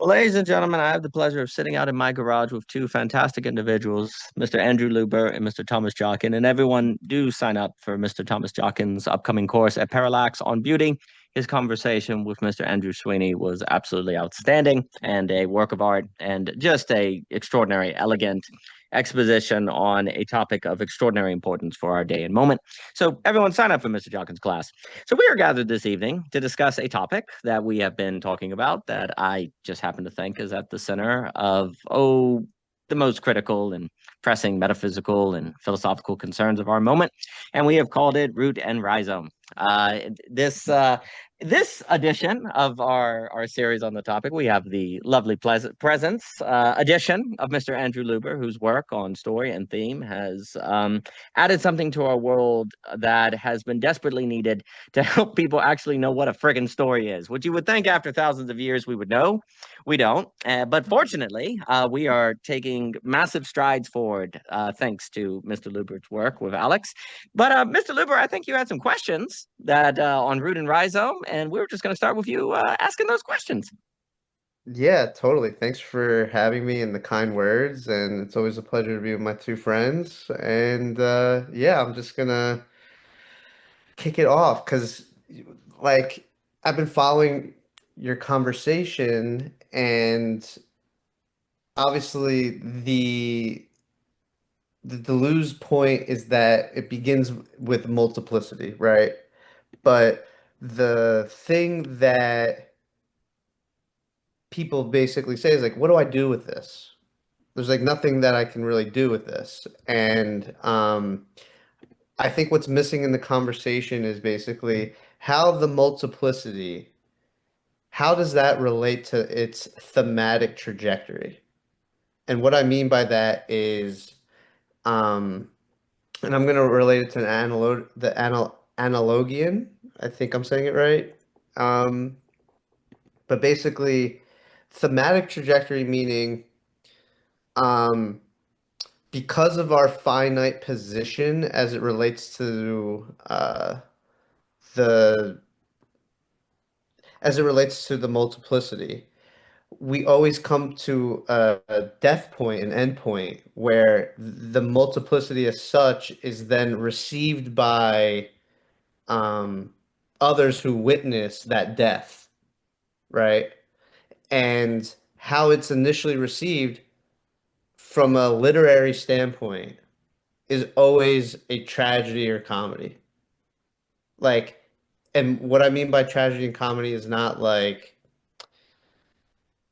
Well, ladies and gentlemen, I have the pleasure of sitting out in my garage with two fantastic individuals, Mr. Andrew Luber and Mr. Thomas Jockin. And everyone do sign up for Mr. Thomas Jockin's upcoming course at Parallax on beauty. His conversation with Mr. Andrew Sweeney was absolutely outstanding and a work of art and just a extraordinary, elegant exposition on a topic of extraordinary importance for our day and moment. So everyone sign up for Mr. Jockin's class. So we are gathered this evening to discuss a topic that we have been talking about that I just happen to think is at the center of, the most critical and pressing metaphysical and philosophical concerns of our moment. And we have called it root and rhizome. Uh, this this edition of our series on the topic, we have the lovely pleasant presence edition of Mr. Andrew Luber, whose work on story and theme has added something to our world that has been desperately needed to help people actually know what a friggin' story is, which you would think after thousands of years we would know. We don't. But fortunately, we are taking massive strides forward thanks to Mr. Lubert's work with Alex. But Mr. Luber, I think you had some questions that on root and rhizome, and we were just going to start with you asking those questions. Yeah, totally. Thanks for having me and the kind words. And it's always a pleasure to be with my two friends. And yeah, I'm just gonna kick it off because, like, I've been following your conversation, and obviously the Deleuze point is that it begins with multiplicity, right? But the thing that people basically say is like, what do I do with this? There's like nothing that I can really do with this. And I think what's missing in the conversation is basically how the multiplicity, how does that relate to its thematic trajectory? And what I mean by that is, um, and I'm going to relate it to analogian. I think I'm saying it right. Um, but basically, thematic trajectory meaning, um, because of our finite position as it relates to the the multiplicity, we always come to a death point, an end point, where the multiplicity as such is then received by um, others who witness that death, right? And how it's initially received from a literary standpoint is always a tragedy or comedy. Like, and what I mean by tragedy and comedy is not like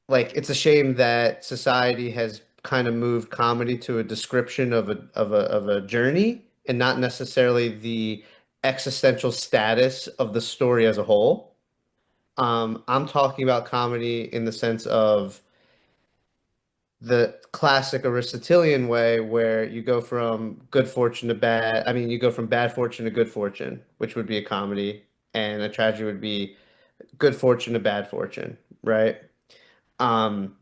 it's a shame that society has kind of moved comedy to a description of a journey and not necessarily the existential status of the story as a whole. I'm talking about comedy in the sense of the classic Aristotelian way where you go from good fortune to bad, I mean, you go from bad fortune to good fortune, which would be a comedy, and a tragedy would be good fortune to bad fortune, right? Um,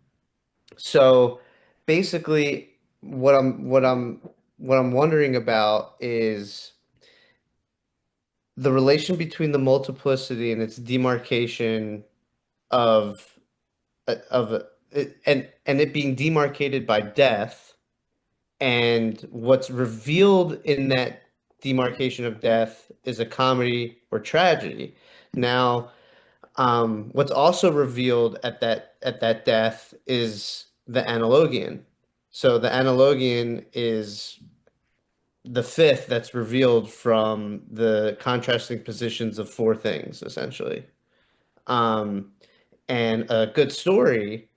so basically what I'm wondering about is the relation between the multiplicity and its demarcation of of and it being demarcated by death, and what's revealed in that demarcation of death is a comedy or tragedy. Now, what's also revealed at that death is the analogian. So the analogian is the fifth that's revealed from the contrasting positions of four things, essentially. Um, and a good story,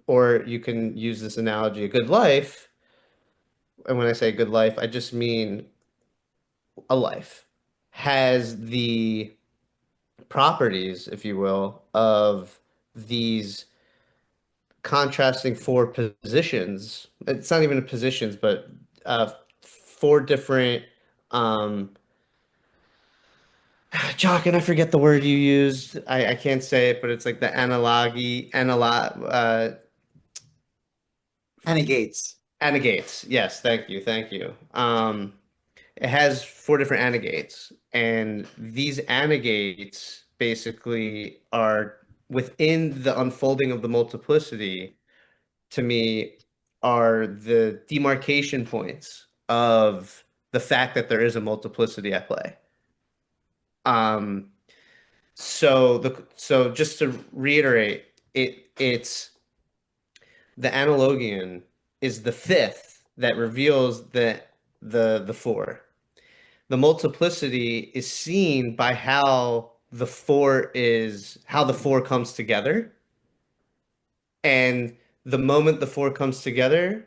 or you can use this analogy, a good life. And when I say good life, I just mean a life has the properties, if you will, of these contrasting four positions. It's not even positions, but four different Jock, and I forget the word you used. I can't say it, but it's like the Gates. anagates. Yes, thank you, thank you. It has four different anagates, and these anagates basically are within the unfolding of the multiplicity, to me, are the demarcation points of the fact that there is a multiplicity at play. Um, so just to reiterate, it's the analogian is the fifth that reveals the four. The multiplicity is seen by how the four comes together. And the moment the four comes together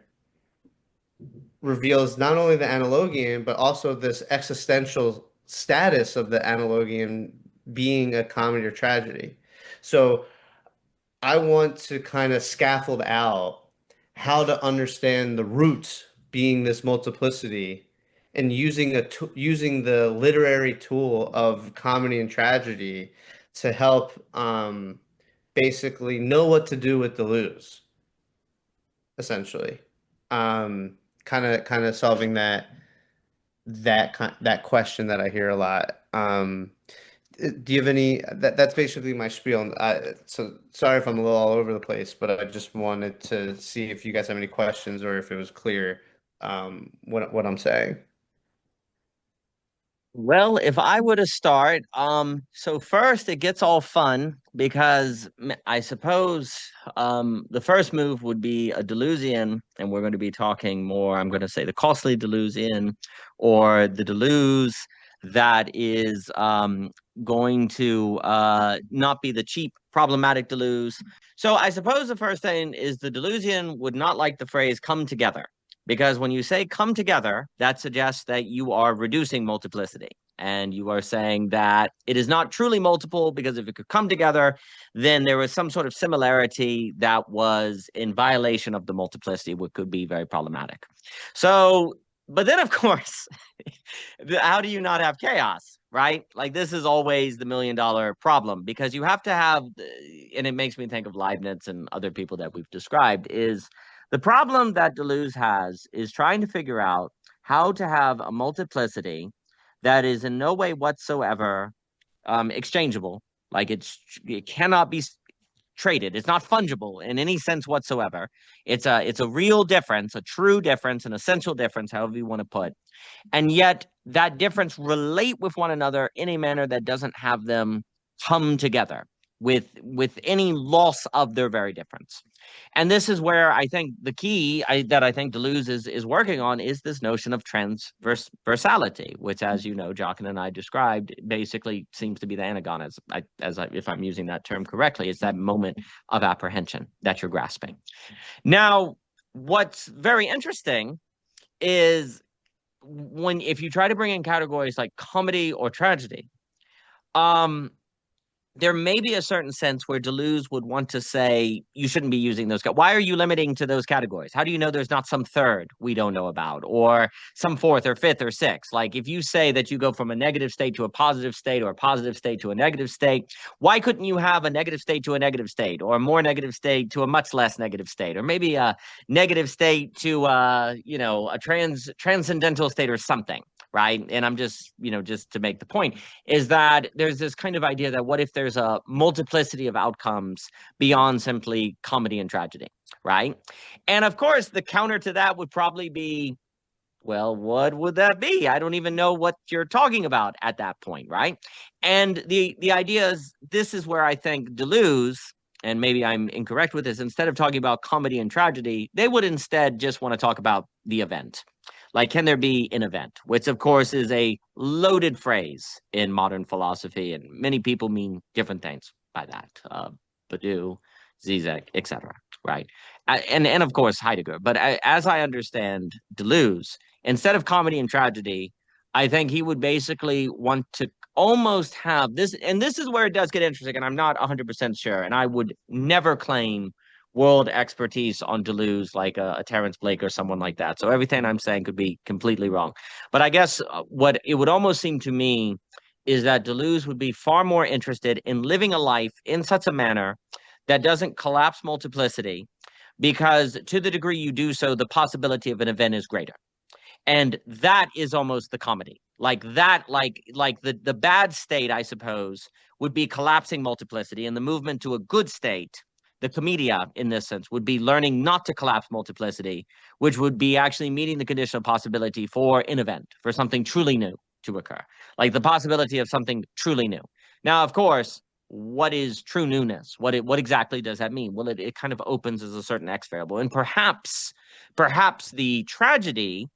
reveals not only the analogian, but also this existential status of the analogian being a comedy or tragedy. So I want to kind of scaffold out how to understand the roots being this multiplicity and using the literary tool of comedy and tragedy to help basically know what to do with Deleuze, essentially. Kind of solving that question that I hear a lot. Do you have any? That's basically my spiel. So sorry if I'm a little all over the place, but I just wanted to see if you guys have any questions or if it was clear what I'm saying. Well, if I were to start, so first it gets all fun because I suppose the first move would be a Deleuzian, and we're going to be talking more, I'm going to say the costly Deleuzian or the Deleuze that is going to not be the cheap, problematic Deleuze. So I suppose the first thing is the Deleuzian would not like the phrase come together. Because when you say come together, that suggests that you are reducing multiplicity. And you are saying that it is not truly multiple because if it could come together, then there was some sort of similarity that was in violation of the multiplicity, which could be very problematic. So, but then of course, how do you not have chaos? Right? Like this is always the $1 million problem because you have to have, and it makes me think of Leibniz and other people that we've described, is the problem that Deleuze has is trying to figure out how to have a multiplicity that is in no way whatsoever exchangeable. Like it cannot be traded. It's not fungible in any sense whatsoever. It's a real difference, a true difference, an essential difference, however you want to put. And yet that difference relate with one another in a manner that doesn't have them come together with any loss of their very difference. And this is where I think the key that I think Deleuze is working on is this notion of transversality, which, as you know, Jockin and I described, basically seems to be the anagon, if I'm using that term correctly. It's that moment of apprehension that you're grasping. Now, what's very interesting is if you try to bring in categories like comedy or tragedy, there may be a certain sense where Deleuze would want to say you shouldn't be using those. Why are you limiting to those categories? How do you know there's not some third we don't know about, or some fourth or fifth or sixth? Like if you say that you go from a negative state to a positive state, or a positive state to a negative state, why couldn't you have a negative state to a negative state, or a more negative state to a much less negative state, or maybe a negative state to a transcendental state or something? Right. And I'm just to make the point is that there's this kind of idea that what if there's a multiplicity of outcomes beyond simply comedy and tragedy, right? And of course, the counter to that would probably be, well, what would that be? I don't even know what you're talking about at that point, right? And the idea is, this is where I think Deleuze, and maybe I'm incorrect with this, instead of talking about comedy and tragedy, they would instead just want to talk about the event. Like, can there be an event? Which, of course, is a loaded phrase in modern philosophy, and many people mean different things by that. Badiou, Zizek, etc. Right? And of course Heidegger. But as I understand Deleuze, instead of comedy and tragedy, I think he would basically want to almost have this, and this is where it does get interesting, and I'm not 100% sure, and I would never claim world expertise on Deleuze like a Terence Blake or someone like that. So everything I'm saying could be completely wrong. But I guess what it would almost seem to me is that Deleuze would be far more interested in living a life in such a manner that doesn't collapse multiplicity, because to the degree you do so, the possibility of an event is greater. And that is almost the comedy. Like that, like the bad state, I suppose, would be collapsing multiplicity, and the movement to a good state, the comedia in this sense, would be learning not to collapse multiplicity, which would be actually meeting the conditional possibility for an event, for something truly new to occur, like the possibility of something truly new. Now, of course, what is true newness? What exactly does that mean? Well, it kind of opens as a certain X variable, and perhaps the tragedy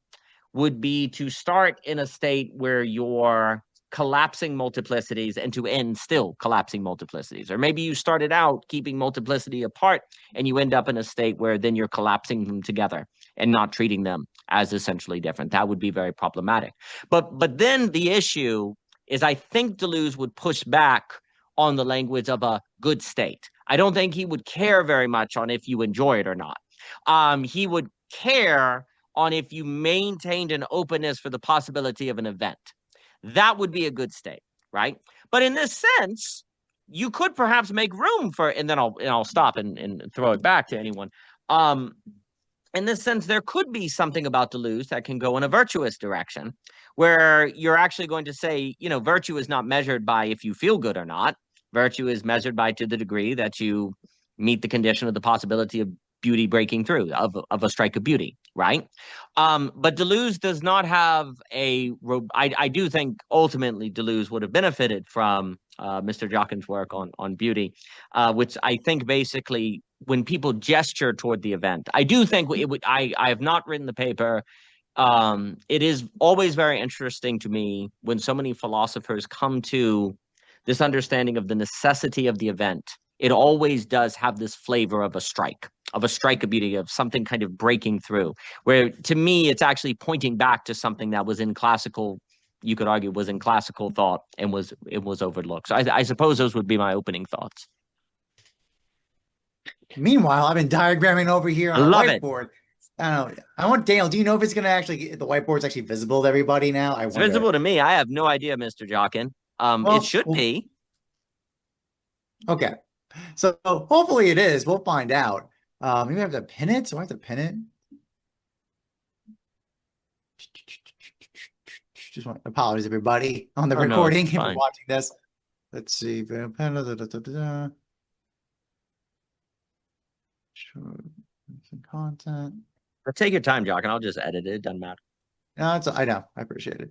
would be to start in a state where you're collapsing multiplicities and to end still collapsing multiplicities. Or maybe you started out keeping multiplicity apart and you end up in a state where then you're collapsing them together and not treating them as essentially different. That would be very problematic. But then the issue is, I think Deleuze would push back on the language of a good state. I don't think he would care very much on if you enjoy it or not. He would care on if you maintained an openness for the possibility of an event. That would be a good state, right? But in this sense, you could perhaps make room for, and then I'll stop and throw it back to anyone. In this sense, there could be something about Deleuze that can go in a virtuous direction, where you're actually going to say, you know, virtue is not measured by if you feel good or not. Virtue is measured by to the degree that you meet the condition of the possibility of beauty breaking through, of a strike of beauty, right? But Deleuze does not have I do think ultimately Deleuze would have benefited from Mr. Jockin's work on beauty, which I think basically when people gesture toward the event, I do think it would. I have not written the paper. It is always very interesting to me when so many philosophers come to this understanding of the necessity of the event. It always does have this flavor of a strike of beauty, of something kind of breaking through, where to me, it's actually pointing back to something that was in classical, you could argue was in classical thought and was overlooked. So I suppose those would be my opening thoughts. Meanwhile, I've been diagramming over here I on a love it. whiteboard. I don't know. I want Daniel. Do you know if it's going to actually, the whiteboard's actually visible to everybody now? I It's wonder. visible to me. I have no idea, Mr. Jockin. It should be. Okay. So hopefully it is. We'll find out. Maybe I have to pin it. So I have to pin it. Just want apologies, everybody, on the recording if you're watching this. Let's see. Content. But take your time, Jockin. I'll just edit it. It doesn't matter. No, I know. I appreciate it.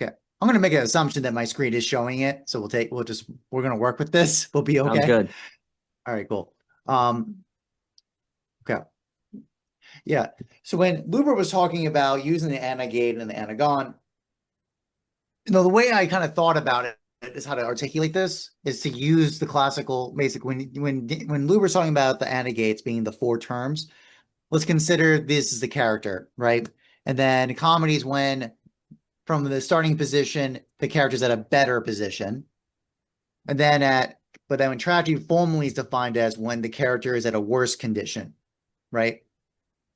Okay. I'm going to make an assumption that my screen is showing it. So we're going to work with this. We'll be okay. Sounds good. All right, cool. Okay. Yeah. So when Luber was talking about using the anagate and the anagon, the way I kind of thought about it is how to articulate this is to use the classical basic. When Luber's talking about the anagates being the four terms, let's consider this as the character, right? And then comedies when from the starting position, the character's at a better position. And then when tragedy formally is defined as when the character is at a worse condition, right?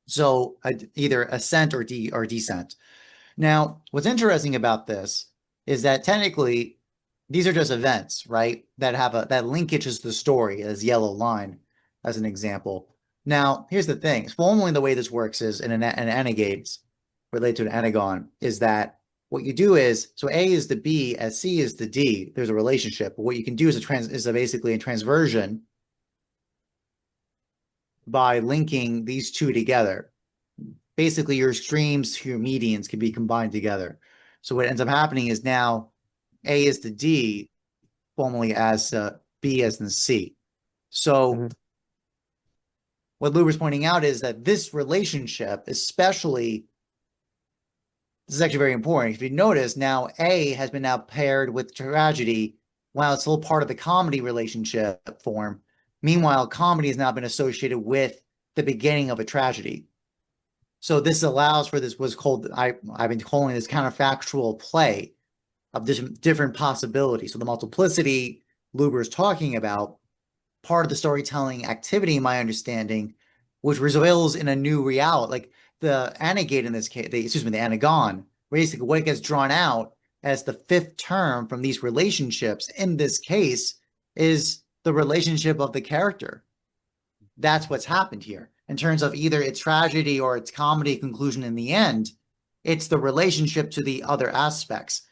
So either ascent or descent. Now, what's interesting about this is that technically these are just events, right? That have that linkages the story as yellow line, as an example. Now, here's the thing. Formally, the way this works is in an anagates related to an anagon is that what you do is, so A is the B as C is the D. There's a relationship. But what you can do is basically a transversion by linking these two together. Basically, your extremes to your medians can be combined together. So what ends up happening is now A is the D, formally as B as in C. So what Luber's pointing out is that this relationship, especially, this is actually very important. If you notice, now A has been now paired with tragedy while it's still part of the comedy relationship form. Meanwhile, comedy has now been associated with the beginning of a tragedy. So this allows for this was called, I've been calling this counterfactual play of different possibilities. So the multiplicity Luber is talking about, part of the storytelling activity, in my understanding, which reveals in a new reality, like the anagate in this case, the anagon, basically what gets drawn out as the fifth term from these relationships in this case is the relationship of the character. That's what's happened here. In terms of either its tragedy or its comedy conclusion in the end, It's the relationship to the other aspects.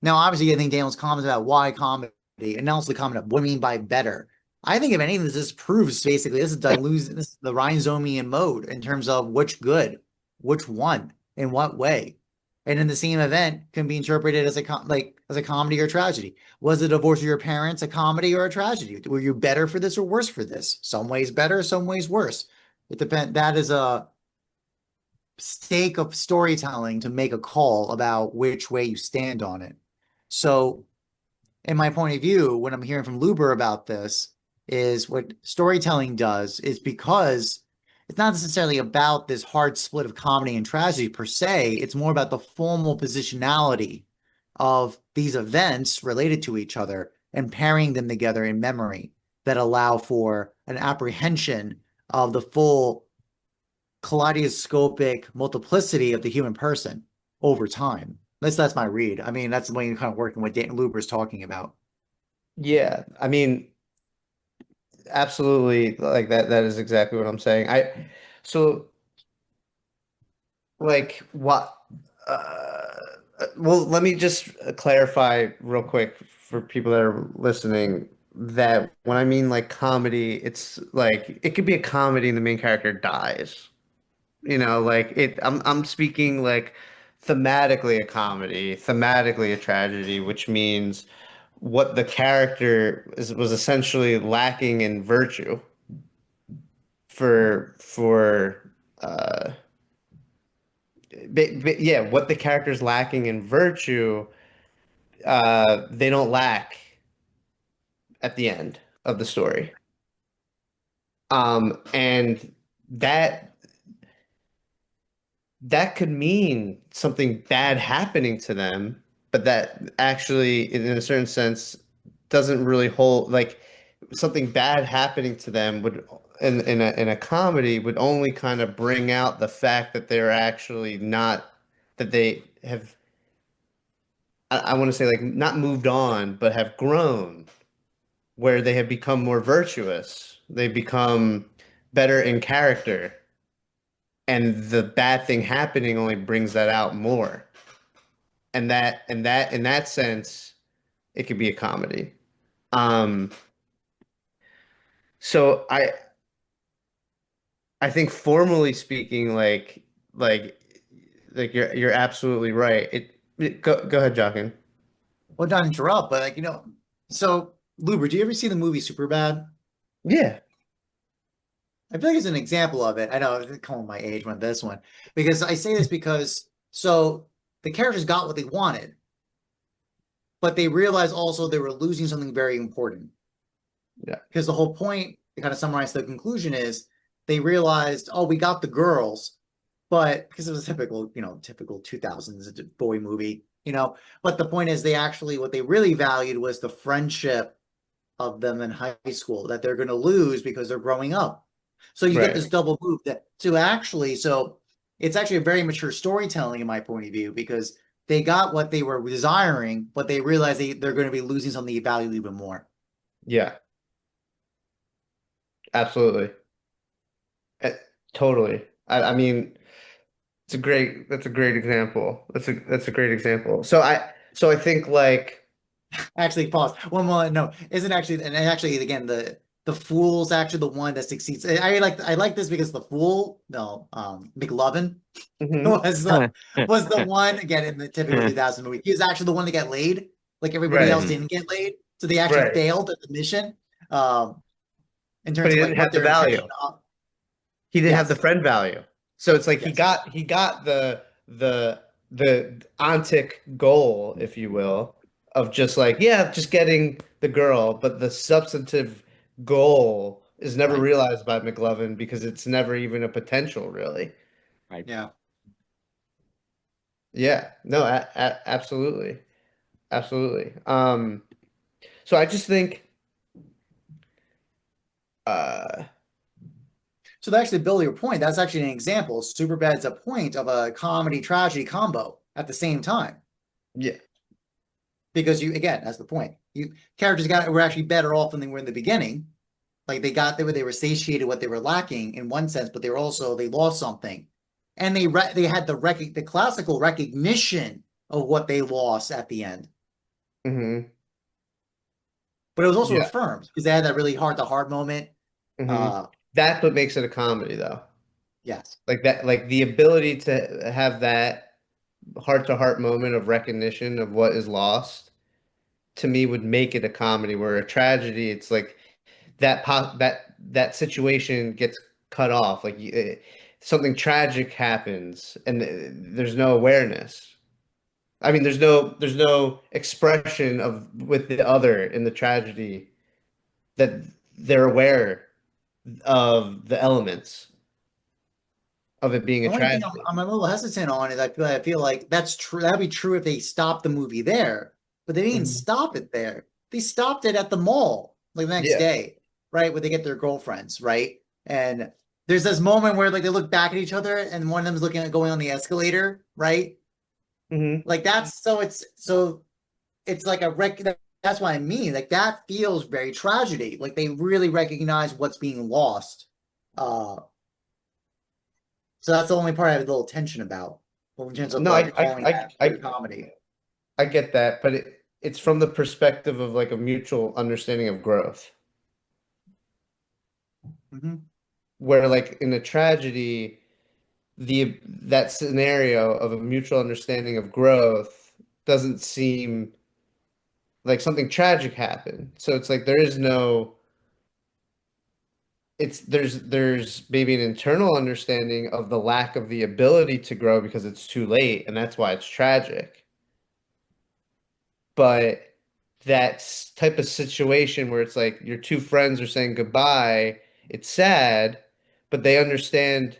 Now, obviously, I think Daniel's comments about why comedy, and also the comment of what do you mean by better. I think if anything, this proves basically this is Deleuzian, this is the Rhizomean mode in terms of which good, which one, in what way, and in the same event can be interpreted as a comedy or tragedy. Was the divorce of your parents a comedy or a tragedy? Were you better for this or worse for this? Some ways better, some ways worse. It depends. That is a stake of storytelling to make a call about which way you stand on it. So, in my point of view, when I'm hearing from Luber about this, is what storytelling does is because it's not necessarily about this hard split of comedy and tragedy per se. It's more about the formal positionality of these events related to each other and pairing them together in memory that allow for an apprehension of the full kaleidoscopic multiplicity of the human person over time. That's my read. I mean, that's the way you're kind of working with Dan Luber's talking about. Yeah, I mean, absolutely, like that is exactly what I'm saying. So like what well, let me just clarify real quick for people that are listening that when I mean like comedy, it's like it could be a comedy and the main character dies. Like I'm speaking like thematically a comedy, thematically a tragedy, which means what the character was essentially lacking in virtue for yeah, what the character's lacking in virtue, they don't lack at the end of the story. And that could mean something bad happening to them, but that actually, in a certain sense, doesn't really hold like something bad happening to them would in a comedy would only kind of bring out the fact that they're actually not that they have I want to say like not moved on, but have grown where they have become more virtuous. They become better in character. And the bad thing happening only brings that out more. And in that sense, it could be a comedy. Um, so I think formally speaking, like you're absolutely right. Go ahead, Jockin. Well, not interrupt, but so Luber, do you ever see the movie Superbad? Yeah. I feel like it's an example of it. I know I'm calling my age on this one because I say this because so the characters got what they wanted, but they realized also they were losing something very important. Yeah. Because the whole point, to kind of summarize the conclusion, is they realized, oh, we got the girls, but because it was a typical 2000s boy movie, but the point is they actually, what they really valued was the friendship of them in high school that they're going to lose because they're growing up. So you get this double move so it's actually a very mature storytelling in my point of view because they got what they were desiring, but they realized they're going to be losing something they value even more. Yeah. Absolutely. Uh, Totally. I mean, that's a great example. That's a great example. So I think like Actually, pause. One more. No, isn't actually, and actually, again, the fool's actually the one that succeeds. I like this because the fool, no, McLovin mhm, was the one again in the typical 2000 movie. He was actually the one to get laid. Like everybody right, else didn't get laid, so they actually right. failed at the mission. In But terms he of didn't like what have the their intention. value. He didn't have the Yes, friend value. So it's like yes, he got the ontic goal, if you will, of just like, yeah, just getting the girl, but the substantive goal is never right, realized by McLovin because it's never even a potential, really. Right. yeah. Yeah, no, absolutely. Absolutely. So I just think uh So actually, Bill, your point, that's actually an example. Superbad's a point of a comedy tragedy combo at the same time. yeah, Because you again, that's the point. You characters were actually better off than they were in the beginning. Like they were satiated what they were lacking in one sense, but they lost something and they had the classical recognition of what they lost at the end. Mm-hmm. But it was also Yeah. affirmed because they had that really heart to heart moment. Mm-hmm. That's what makes it a comedy, though. Yes. Like that, like the ability to have that heart-to-heart moment of recognition of what is lost, to me would make it a comedy. Where a tragedy, it's like that situation gets cut off. Like something tragic happens, and there's no awareness. I mean, there's no expression of with the other in the tragedy that they're aware of the elements of it being The a only thing tragedy. I'm a little hesitant on is I feel like that's true. That'd be true if they stopped the movie there, but they didn't Mhm. stop it there. They stopped it at the mall like the next Yeah. day, right? Where they get their girlfriends, right? And there's this moment where like they look back at each other and one of them's looking at going on the escalator, right? Hmm. Like it's like that's what I mean. Like that feels very tragedy. Like they really recognize what's being lost. Uh, so that's the only part I have a little tension about in terms of No, like calling that I a comedy. I get that, but it's from the perspective of like a mutual understanding of growth. Hmm. Where like in a tragedy, the that scenario of a mutual understanding of growth doesn't seem like something tragic happened. So it's like there is no it's there's maybe an internal understanding of the lack of the ability to grow because it's too late, and that's why it's tragic. But that type of situation where it's like your two friends are saying goodbye, it's sad, but they understand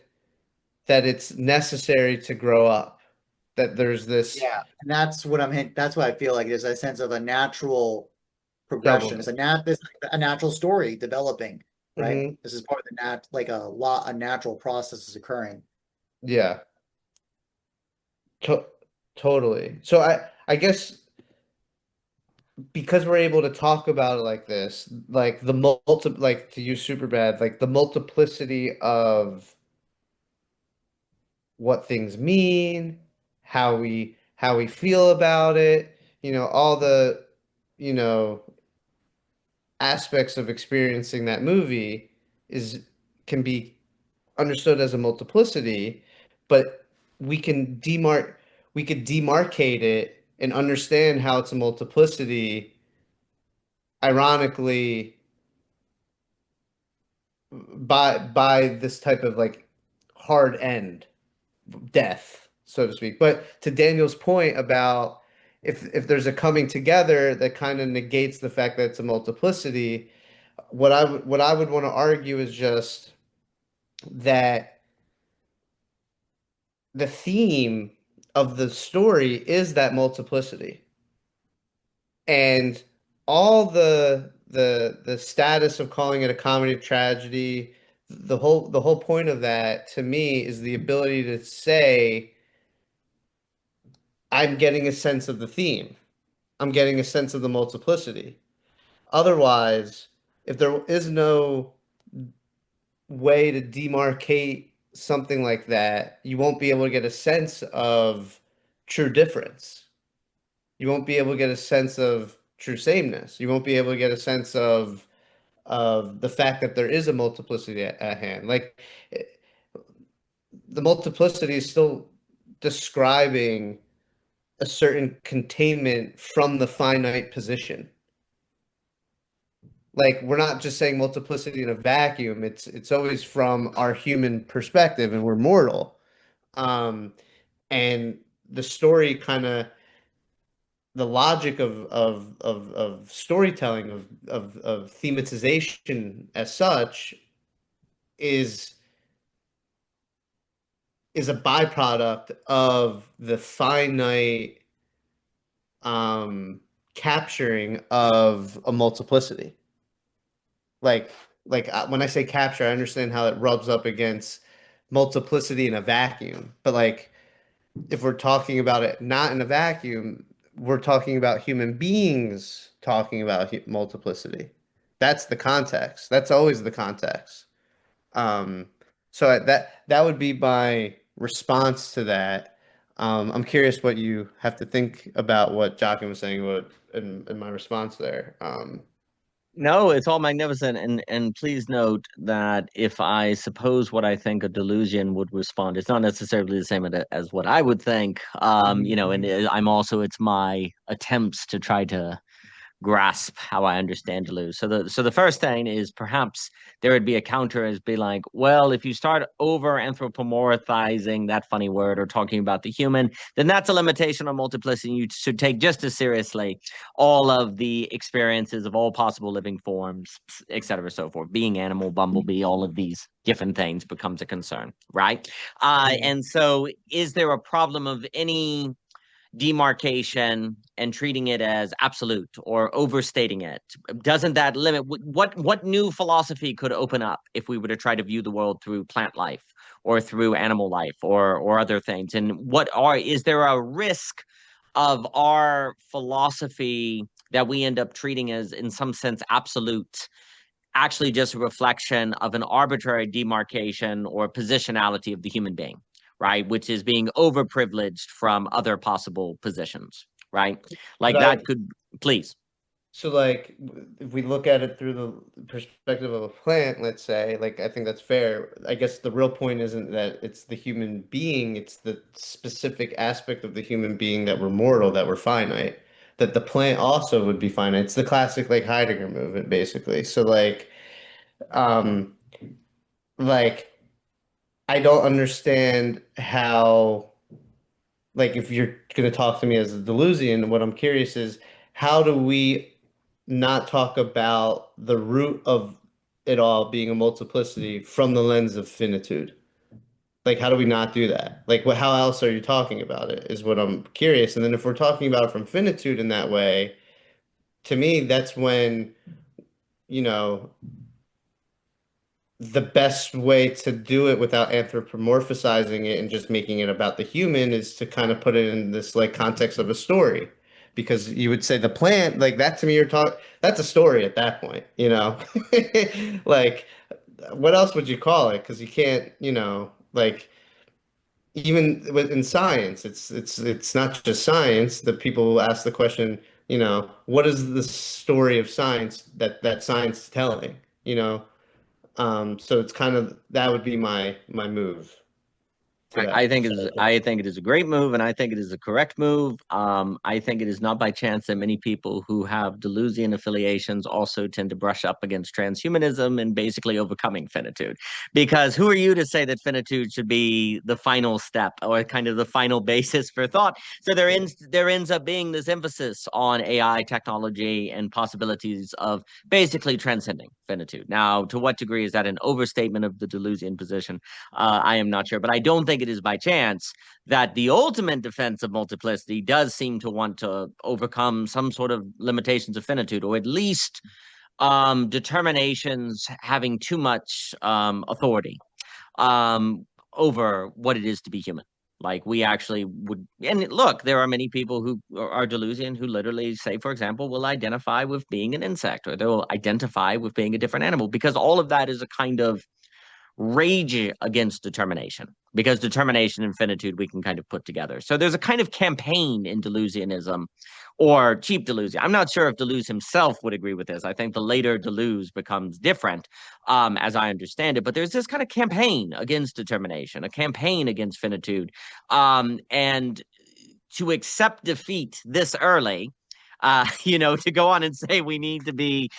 that it's necessary to grow up. That there's this Yeah, and that's what I'm hint. That's what I feel like. There's a sense of a natural progression. development. This a natural story developing, right? Hmm. This is part of the a natural process is occurring. Yeah, to totally. So I guess because we're able to talk about it like this, like like to use super bad, like the multiplicity of what things mean, how we feel about it, all the, you know, aspects of experiencing that movie is can be understood as a multiplicity, but we can demarcate it and understand how it's a multiplicity, ironically, by this type of like hard end, death, so to speak. But to Daniel's point about if there's a coming together that kind of negates the fact that it's a multiplicity, what I would want to argue is just that the theme of the story is that multiplicity. And all the status of calling it a comedy of tragedy, the whole point of that to me is the ability to say, I'm getting a sense of the theme. I'm getting a sense of the multiplicity. Otherwise, if there is no way to demarcate something like that, you won't be able to get a sense of true difference. You won't be able to get a sense of true sameness. You won't be able to get a sense of the fact that there is a multiplicity at hand. Like the multiplicity is still describing a certain containment from the finite position. Like we're not just saying multiplicity in a vacuum. It's always from our human perspective, and we're mortal. Um, and the story kind of the logic of storytelling of thematization as such is is a byproduct of the finite um, capturing of a multiplicity. Like when I say capture, I understand how it rubs up against multiplicity in a vacuum. But like if we're talking about it not in a vacuum, we're talking about human beings talking about multiplicity. That's the context. That's always the context. Um, so that would be my response to that, I'm curious what you have to think about what Jockin was saying in my response there. No, it's all magnificent. And please note that if I suppose what I think a Deleuzian would respond, it's not necessarily the same as what I would think. You know, and I'm also, it's my attempts to try to grasp how I understand Deleuze. So the first thing is perhaps there would be a counter as be like, well, if you start over anthropomorphizing that funny word or talking about the human, then that's a limitation on multiplicity. You should take just as seriously all of the experiences of all possible living forms, et cetera, so forth. Being animal, bumblebee, all of these different things becomes a concern, right? And so is there a problem of any demarcation and treating it as absolute or overstating it? Doesn't that limit what new philosophy could open up if we were to try to view the world through plant life or through animal life or other things? And is there a risk of our philosophy that we end up treating as in some sense absolute actually just a reflection of an arbitrary demarcation or positionality of the human being, right? Which is being overprivileged from other possible positions, right? Like that could, please. So like if we look at it through the perspective of a plant, let's say, like I think that's fair. I guess the real point isn't that it's the human being, it's the specific aspect of the human being that we're mortal, that we're finite, that the plant also would be finite. It's the classic like Heidegger movement, basically. So um like I don't understand how, like if you're going to talk to me as a Deleuzian, what I'm curious is how do we not talk about the root of it all being a multiplicity from the lens of finitude? Like, how do we not do that? Like, how else are you talking about it is what I'm curious. And then if we're talking about it from finitude in that way, to me, that's when, you know, the best way to do it without anthropomorphizing it and just making it about the human is to kind of put it in this like context of a story. Because you would say the plant, like that to me, that's a story at that point, you know? Like, what else would you call it? Because you can't, like even in science, it's not just science. The people ask the question, what is the story of science that science is telling, you know? So it's kind of that would be my move to I that. think I think it is a great move, and I think it is a correct move. I think it is not by chance that many people who have Deleuzian affiliations also tend to brush up against transhumanism and basically overcoming finitude. Because who are you to say that finitude should be the final step or kind of the final basis for thought? So there ends up being this emphasis on AI technology and possibilities of basically transcending finitude. Now, to what degree is that an overstatement of the Deleuzian position? I am not sure, but I don't think it is by chance that the ultimate defense of multiplicity does seem to want to overcome some sort of limitations of finitude, or at least determinations having too much authority over what it is to be human. Like we actually would, and look, there are many people who are Deleuzian who literally say, for example, will identify with being an insect, or they'll identify with being a different animal, because all of that is a kind of rage against determination, because determination and finitude we can kind of put together. So there's a kind of campaign in Deleuzianism, or cheap Deleuze. I'm not sure if Deleuze himself would agree with this. I think the later Deleuze becomes different, as I understand it. But there's this kind of campaign against determination, a campaign against finitude, and to accept defeat this early, to go on and say we need to be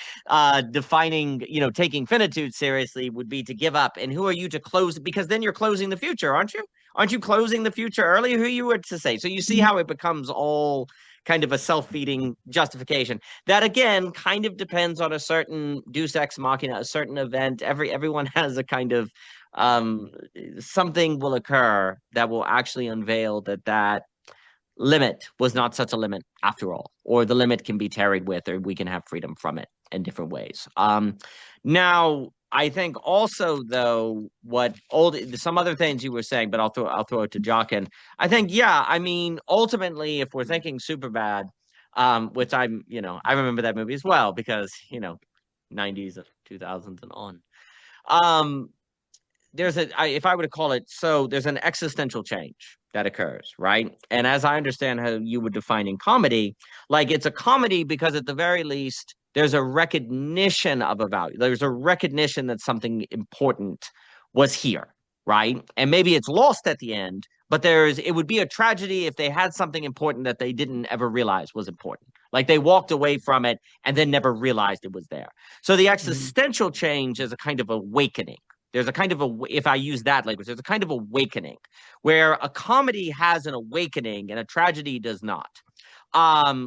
defining, taking finitude seriously would be to give up. And who are you to close? Because then you're closing the future, aren't you? Aren't you closing the future early? Who you were to say? So you see how it becomes all kind of a self-feeding justification. That again kind of depends on a certain deus ex machina, a certain event. Everyone has a kind of something will occur that will actually unveil that limit was not such a limit after all, or the limit can be tarried with, or we can have freedom from it in different ways. Now, I think also though, some other things you were saying, but I'll throw it to Jockin. I think, yeah, I mean, ultimately, if we're thinking super bad, which I remember that movie as well because 90s, 2000s and on. if I were to call it, so there's an existential change that occurs, right? And as I understand how you were defining comedy, like it's a comedy because at the very least, there's a recognition of a value. There's a recognition that something important was here, right? And maybe it's lost at the end, but it would be a tragedy if they had something important that they didn't ever realize was important. Like they walked away from it and then never realized it was there. So the existential change is a kind of awakening. There's a kind of if I use that language, there's a kind of awakening where a comedy has an awakening and a tragedy does not.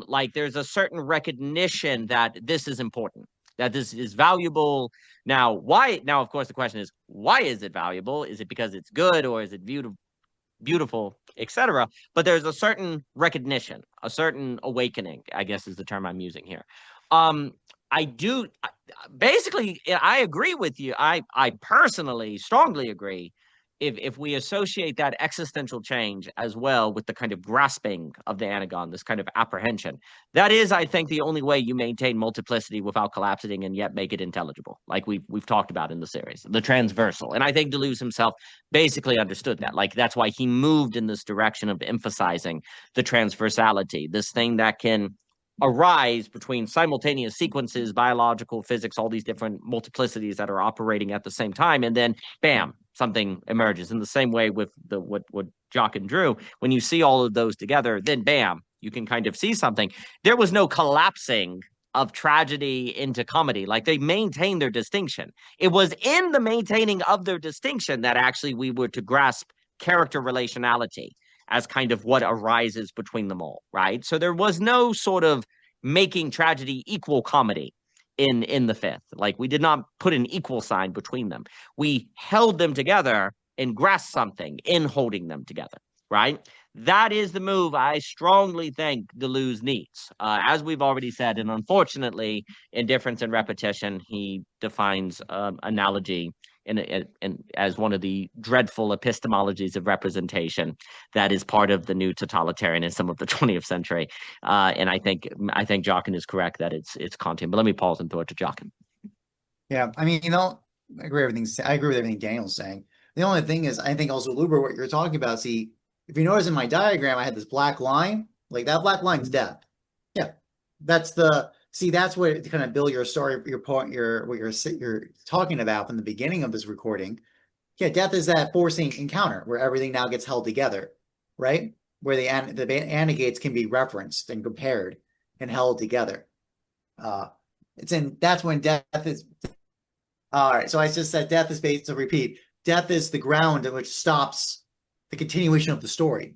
Like there's a certain recognition that this is important, that this is valuable. Now, why? Now, of course, the question is, why is it valuable? Is it because it's good, or is it beautiful, etc.? But there's a certain recognition, a certain awakening, I guess is the term I'm using here. I do basically, I agree with you. I personally strongly agree. If we associate that existential change as well with the kind of grasping of the anagon, this kind of apprehension, that is, I think, the only way you maintain multiplicity without collapsing and yet make it intelligible, like we've talked about in the series, the transversal. And I think Deleuze himself basically understood that. Like that's why he moved in this direction of emphasizing the transversality, this thing that can arise between simultaneous sequences, biological, physics, all these different multiplicities that are operating at the same time, and then bam, something emerges. In the same way with what Jockin drew, when you see all of those together, then bam, you can kind of see something. There was no collapsing of tragedy into comedy. Like they maintained their distinction. It was in the maintaining of their distinction that actually we were to grasp character relationality as kind of what arises between them all, right? So there was no sort of making tragedy equal comedy in the fifth. Like we did not put an equal sign between them. We held them together and grasped something in holding them together, right? That is the move I strongly think Deleuze needs. As we've already said, and unfortunately, in Difference and Repetition, he defines analogy as one of the dreadful epistemologies of representation that is part of the new totalitarianism of the 20th century. And I think Jockin is correct that it's Kantian. But let me pause and throw it to Jockin. Yeah, I mean, I agree with everything Daniel's saying. The only thing is, I think also Luber, what you're talking about. See, if you notice in my diagram, I had this black line. Like that black line is death. Yeah, that's what to kind of build your story, your point, what you're talking about from the beginning of this recording. Yeah, death is that forcing encounter where everything now gets held together, right? Where the anagates can be referenced and compared and held together. That's when death is. All right, so I just said death is based. To repeat, death is the ground in which stops the continuation of the story.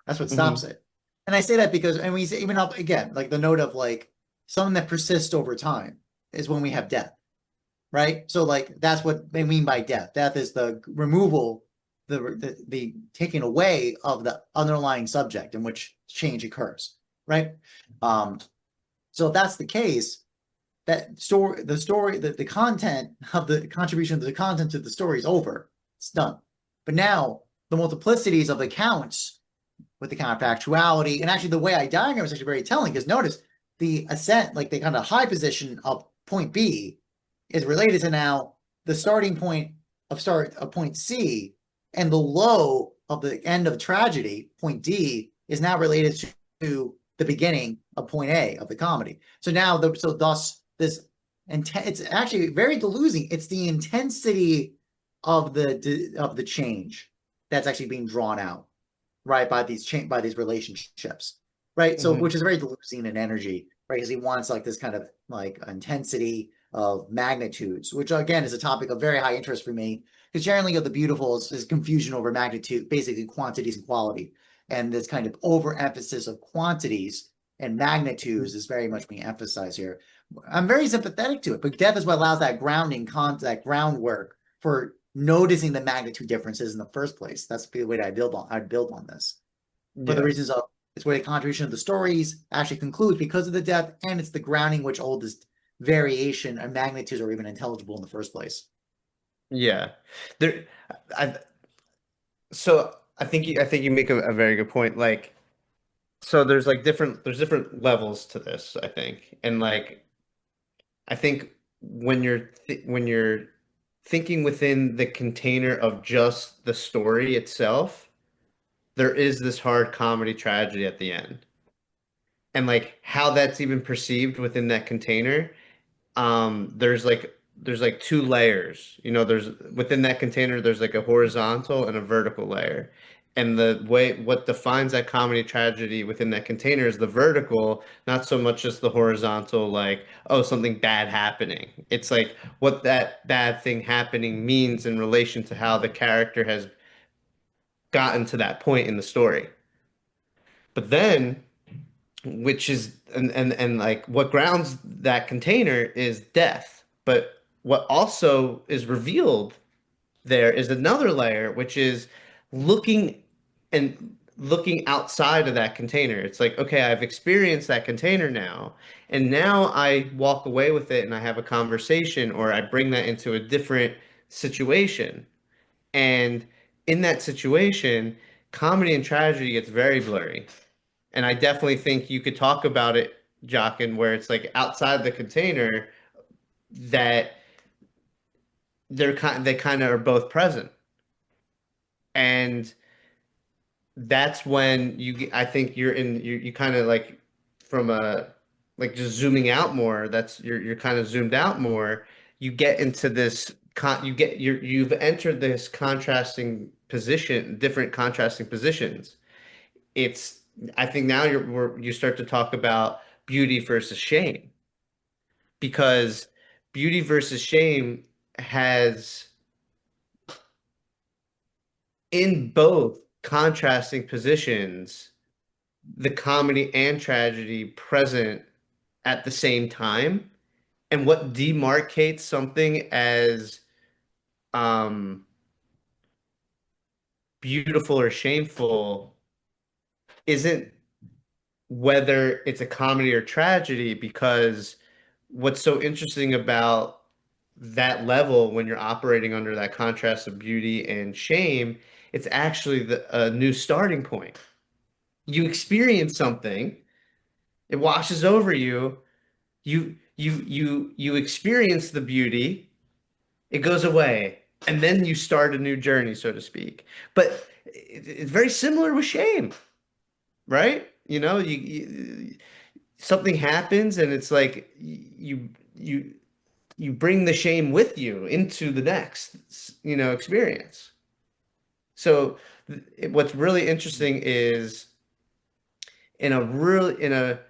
That's what stops it. And I say that because, and we say even up again, like the note of like something that persists over time is when we have death, right? So like that's what they mean by death. Death is the removal, the taking away of the underlying subject in which change occurs, right? So if that's the case, the content of the contribution to the content of the story is over. It's done. But now the multiplicities of accounts with the counterfactuality, and actually the way I diagram is actually very telling, because notice the ascent, like the kind of high position of point B is related to now the starting point of point C, and the low of the end of tragedy, point D, is now related to the beginning of point A of the comedy. So now, thus this, it's actually very Deleuzian. It's the intensity of the change that's actually being drawn out, right, by these relationships, right? So which is very Deleuzian in energy, right? Because he wants like this kind of like intensity of magnitudes, which again is a topic of very high interest for me, because generally of the beautiful is confusion over magnitude, basically quantities and quality, and this kind of overemphasis of quantities and magnitudes is very much being emphasized here. I'm very sympathetic to it, but death is what allows that that groundwork for noticing the magnitude differences in the first place. That's the way that I'd build on this. For the reasons of it's where the contribution of the stories actually concludes because of the death, and it's the grounding which all this variation and magnitudes are even intelligible in the first place. Yeah, so I think you make a very good point. Like, so there's different levels to this, I think, and like I think when you're thinking within the container of just the story itself, there is this hard comedy tragedy at the end. And like how that's even perceived within that container, there's like two layers. There's within that container, there's like a horizontal and a vertical layer. And the way what defines that comedy tragedy within that container is the vertical, not so much just the horizontal, like, oh, something bad happening. It's like what that bad thing happening means in relation to how the character has gotten to that point in the story. But then, which is and like what grounds that container is death. But what also is revealed there is another layer, which is looking looking outside of that container. It's like, okay, I've experienced that container now, and now I walk away with it and I have a conversation, or I bring that into a different situation. And in that situation, comedy and tragedy gets very blurry. And I definitely think you could talk about it, Jockin, where it's like outside the container that they kind of are both present. And that's when I think you kind of like from a like just zooming out more, that's you're kind of zoomed out more, you get into this you've entered this contrasting position, different contrasting positions. It's I think now you start to talk about beauty versus shame, because beauty versus shame has in both contrasting positions the comedy and tragedy present at the same time. And what demarcates something as um beautiful or shameful isn't whether it's a comedy or tragedy, because what's so interesting about that level when you're operating under that contrast of beauty and shame, it's actually a new starting point. You experience something, it washes over you, you experience the beauty, it goes away, and then you start a new journey, so to speak. But it's very similar with shame, right? Something happens and it's like you bring the shame with you into the next experience. So what's really interesting is in a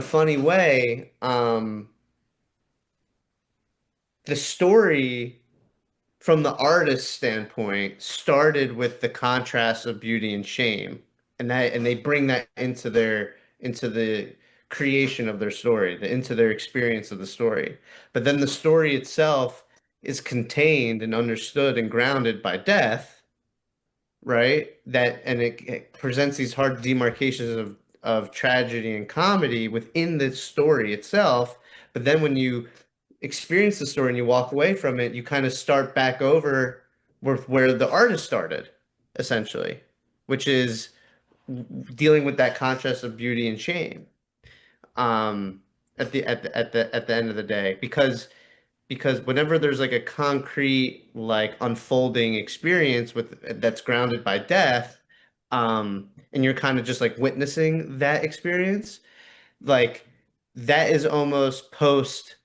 funny way, the story from the artist's standpoint started with the contrast of beauty and shame, and they bring that into the creation of their story, into their experience of the story. But then the story itself is contained and understood and grounded by death, right? It presents these hard demarcations of tragedy and comedy within the story itself. But then when you experience the story and you walk away from it, you kind of start back over with where the artist started, essentially, which is dealing with that contrast of beauty and shame. At the end of the day, because whenever there's like a concrete like unfolding experience that's grounded by death, and you're kind of just like witnessing that experience, like that is almost post.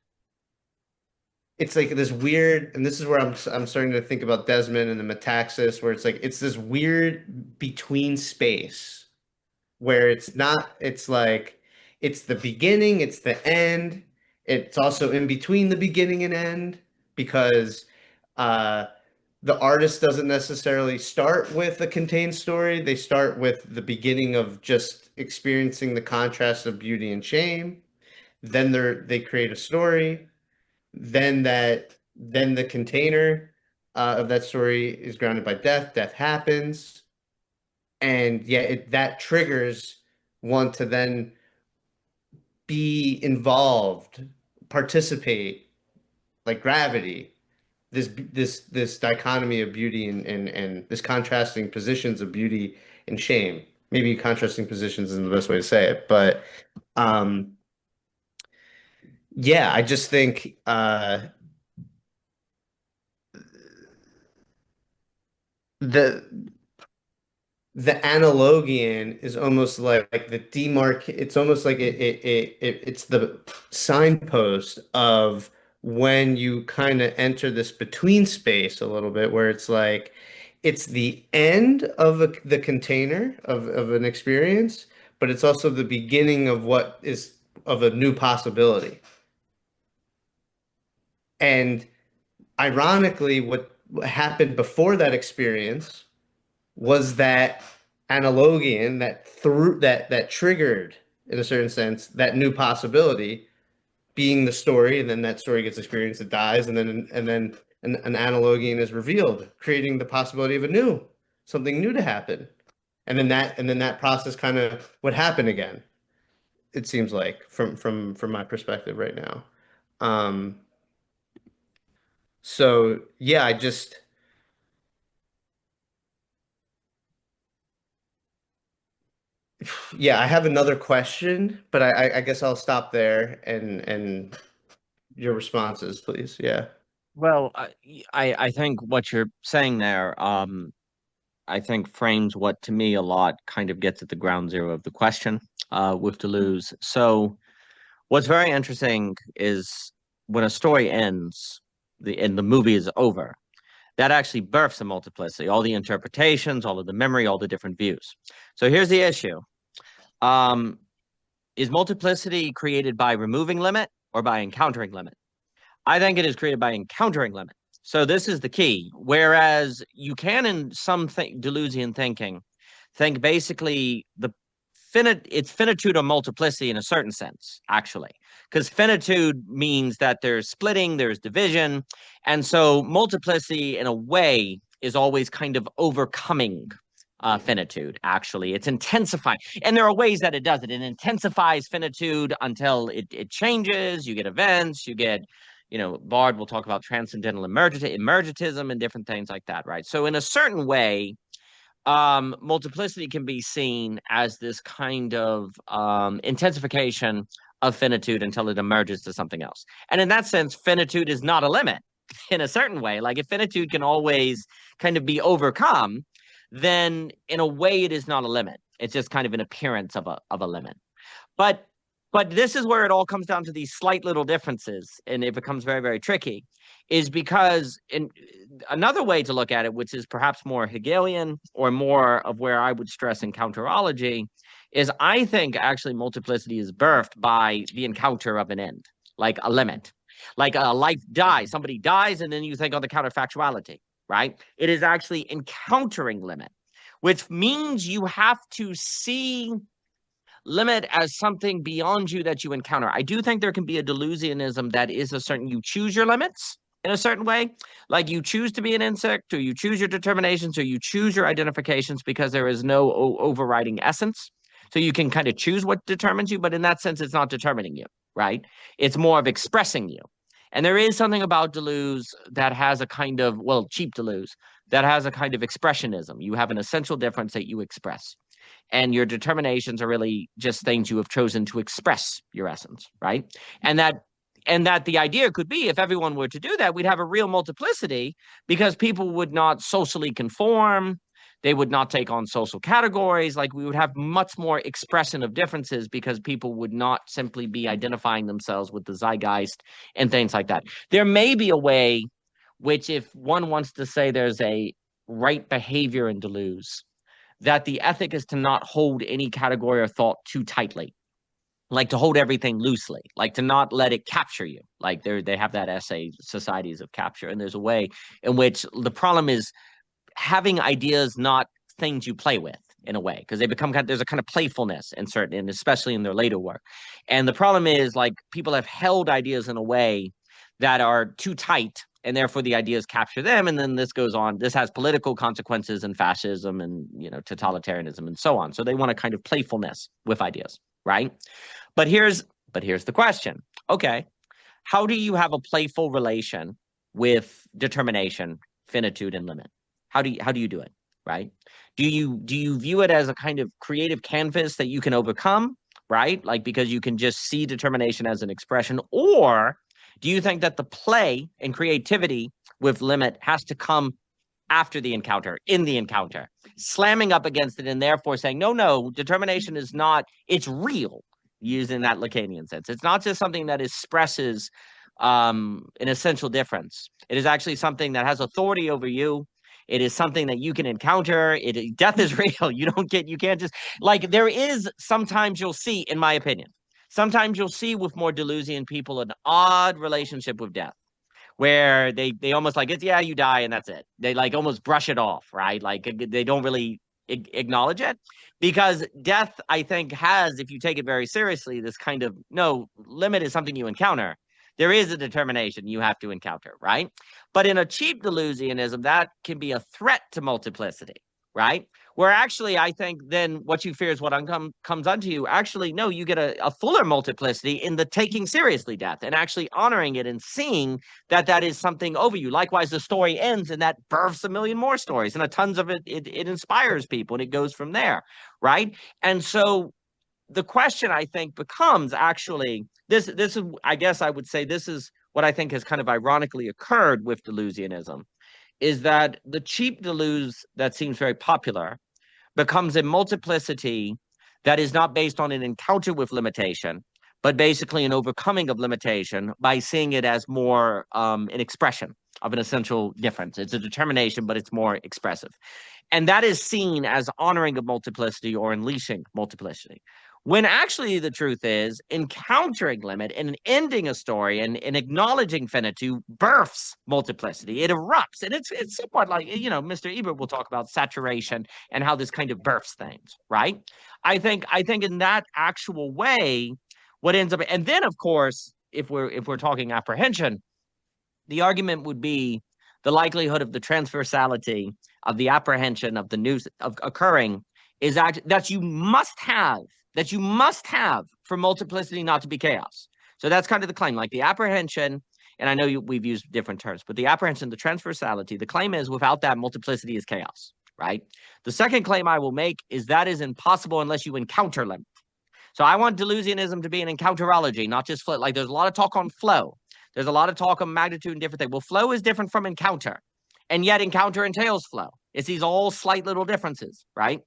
It's like this weird, and this is where I'm starting to think about Desmond and the metaxis, where it's like it's this weird between space where it's like it's the beginning, it's the end, it's also in between the beginning and end, because uh the artist doesn't necessarily start with a contained story. They start with the beginning of just experiencing the contrast of beauty and shame. Then they create a story. Then the container of that story is grounded by death. Death happens, and that triggers one to then be involved, participate, like gravity. This dichotomy of beauty and this contrasting positions of beauty and shame. Maybe contrasting positions isn't the best way to say it, but um, yeah, I just think the analogian is almost like the demarc. It's almost like it's the signpost of when you kind of enter this between space a little bit, where it's like it's the end of the container of an experience, but it's also the beginning of what is of a new possibility. And ironically, what happened before that experience was that analogian that triggered, in a certain sense, that new possibility being the story, and then that story gets experienced, it dies, and then an analogian is revealed, creating the possibility of something new to happen. And then that process kind of would happen again, it seems like, from my perspective right now. Um, so yeah, I have another question, but I guess I'll stop there and your responses, please. Yeah. Well, I think what you're saying there, I think frames what to me a lot kind of gets at the ground zero of the question with Deleuze. So what's very interesting is when a story ends, and the movie is over, that actually births a multiplicity, all the interpretations, all of the memory, all the different views. So here's the issue. Um, is multiplicity created by removing limit or by encountering limit? I think it is created by encountering limit. So this is the key. Whereas you can, in some Deleuzian thinking, think basically it's finitude or multiplicity in a certain sense, actually, because finitude means that there's splitting, there's division, and so multiplicity, in a way, is always kind of overcoming finitude. Actually, it's intensifying, and there are ways that it does it. It intensifies finitude until it changes. You get events, you get Bard will talk about transcendental emergentism and different things like that, right? So in a certain way, multiplicity can be seen as this kind of intensification of finitude until it emerges to something else. And in that sense, finitude is not a limit in a certain way. Like if finitude can always kind of be overcome, then in a way it is not a limit. It's just kind of an appearance of a limit. But this is where it all comes down to these slight little differences, and it becomes very, very tricky, is because in another way to look at it, which is perhaps more Hegelian or more of where I would stress encounterology, is I think actually multiplicity is birthed by the encounter of an end, like a limit, like a life dies, somebody dies, and then you think on the counterfactuality, right? It is actually encountering limit, which means you have to see limit as something beyond you that you encounter. I do think there can be a Deleuzianism that is a certain, you choose your limits in a certain way, like you choose to be an insect, or you choose your determinations, or you choose your identifications because there is no overriding essence. So you can kind of choose what determines you, but in that sense, it's not determining you, right? It's more of expressing you. And there is something about Deleuze that has a kind of, well, cheap Deleuze, that has a kind of expressionism. You have an essential difference that you express, and your determinations are really just things you have chosen to express your essence, right? And that the idea could be, if everyone were to do that, we'd have a real multiplicity, because people would not socially conform, they would not take on social categories. Like, we would have much more expression of differences, because people would not simply be identifying themselves with the zeitgeist and things like that. There may be a way which, if one wants to say there's a right behavior in Deleuze, that the ethic is to not hold any category or thought too tightly, like to hold everything loosely, like to not let it capture you. Like they have that essay, Societies of Capture, and there's a way in which the problem is having ideas not things you play with, in a way, because they become there's a kind of playfulness in certain, and especially in their later work. And the problem is, like, people have held ideas in a way that are too tight, and therefore the ideas capture them, and then this goes on. This has political consequences in fascism and totalitarianism and so on. So they want a kind of playfulness with ideas, right? But here's the question. Okay, how do you have a playful relation with determination, finitude, and limit? How do you do it, right? Do you view it as a kind of creative canvas that you can overcome, right? Like, because you can just see determination as an expression, or do you think that the play and creativity with limit has to come after the encounter, in the encounter, slamming up against it and therefore saying, no, determination is not, it's real, using that Lacanian sense. It's not just something that expresses an essential difference. It is actually something that has authority over you. It is something that you can encounter. Death is real. You can't just, like, there is, sometimes you'll see, in my opinion, sometimes you'll see with more Deleuzian people an odd relationship with death, where they almost like, it's, yeah, you die and that's it. They like almost brush it off, right? Like they don't really acknowledge it, because death, I think, has, if you take it very seriously, this kind of, no, limit is something you encounter. There is a determination you have to encounter, right? But in a cheap Deleuzianism, that can be a threat to multiplicity, right? Where actually, I think then what you fear is what comes unto you. Actually, no, you get a fuller multiplicity in the taking seriously death and actually honoring it and seeing that is something over you. Likewise, the story ends and that births a million more stories, and a tons of it inspires people, and it goes from there, right? And so the question, I think, becomes actually, this is, I guess I would say, this is what I think has kind of ironically occurred with Deleuzianism, is that the cheap Deleuze that seems very popular becomes a multiplicity that is not based on an encounter with limitation, but basically an overcoming of limitation by seeing it as more an expression of an essential difference. It's a determination, but it's more expressive. And that is seen as honoring of multiplicity or unleashing multiplicity. When actually the truth is, encountering limit and ending a story and acknowledging finitude births multiplicity. It erupts, and it's somewhat like, Mr. Ebert will talk about saturation and how this kind of births things, right? I think in that actual way, what ends up, and then of course, if we're talking apprehension, the argument would be the likelihood of the transversality of the apprehension of the news of occurring is that you must have for multiplicity not to be chaos. So that's kind of the claim, like the apprehension, and I know we've used different terms, but the apprehension, the transversality, the claim is without that, multiplicity is chaos, right? The second claim I will make is that is impossible unless you encounter limit. So I want Deleuzianism to be an encounterology, not just flow. Like there's a lot of talk on flow. There's a lot of talk on magnitude and different things. Well, flow is different from encounter, and yet encounter entails flow. It's these all slight little differences, right?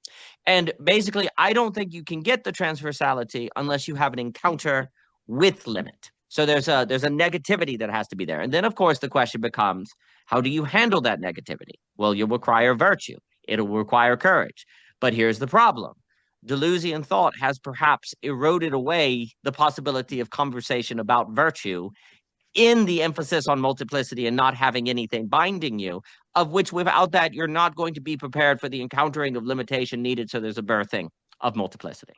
And basically, I don't think you can get the transversality unless you have an encounter with limit. So there's a negativity that has to be there. And then, of course, the question becomes, how do you handle that negativity? Well, you'll require virtue. It'll require courage. But here's the problem. Deleuzian thought has perhaps eroded away the possibility of conversation about virtue in the emphasis on multiplicity and not having anything binding you, of which without that, you're not going to be prepared for the encountering of limitation needed. So there's a birthing of multiplicity.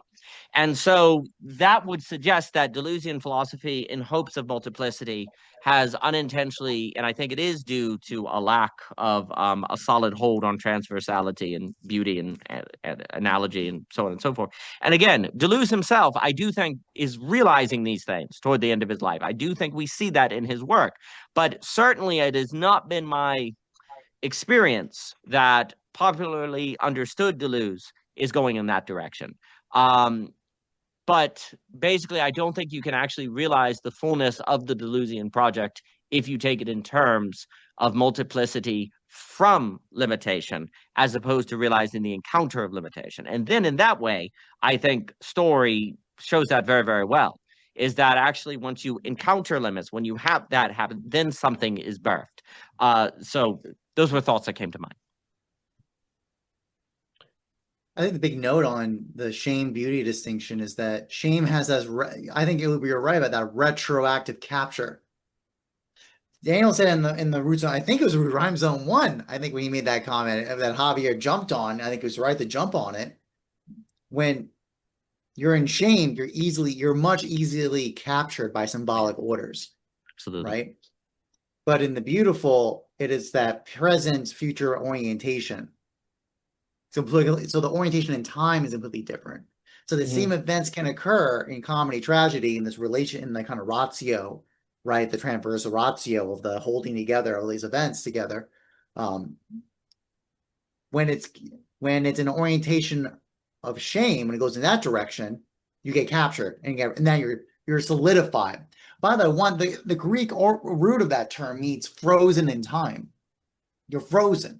And so that would suggest that Deleuzian philosophy in hopes of multiplicity has unintentionally, and I think it is due to a lack of a solid hold on transversality and beauty and analogy and so on and so forth. And again, Deleuze himself, I do think, is realizing these things toward the end of his life. I do think we see that in his work. But certainly it has not been my experience that popularly understood Deleuze is going in that direction. But basically, I don't think you can actually realize the fullness of the Deleuzian project if you take it in terms of multiplicity from limitation, as opposed to realizing the encounter of limitation. And then in that way, I think story shows that very, very well, is that actually once you encounter limits, when you have that happen, then something is birthed. So those were thoughts that came to mind. I think the big note on the shame beauty distinction is that shame has as I think you're right about that retroactive capture. Daniel said in the Rhizome, I think it was Rhizome 1, I think when he made that comment that Javier jumped on, I think it was right to jump on it. When you're in shame, you're much easily captured by symbolic orders. Absolutely. Right? But in the beautiful, it is that present future orientation. So the orientation in time is completely different. So the same events can occur in comedy tragedy in this relation, in the kind of ratio, right? The transversal ratio of the holding together of these events together. When it's an orientation of shame, when it goes in that direction, you get captured and then you're solidified. By the way, the Greek root of that term means frozen in time. You're frozen.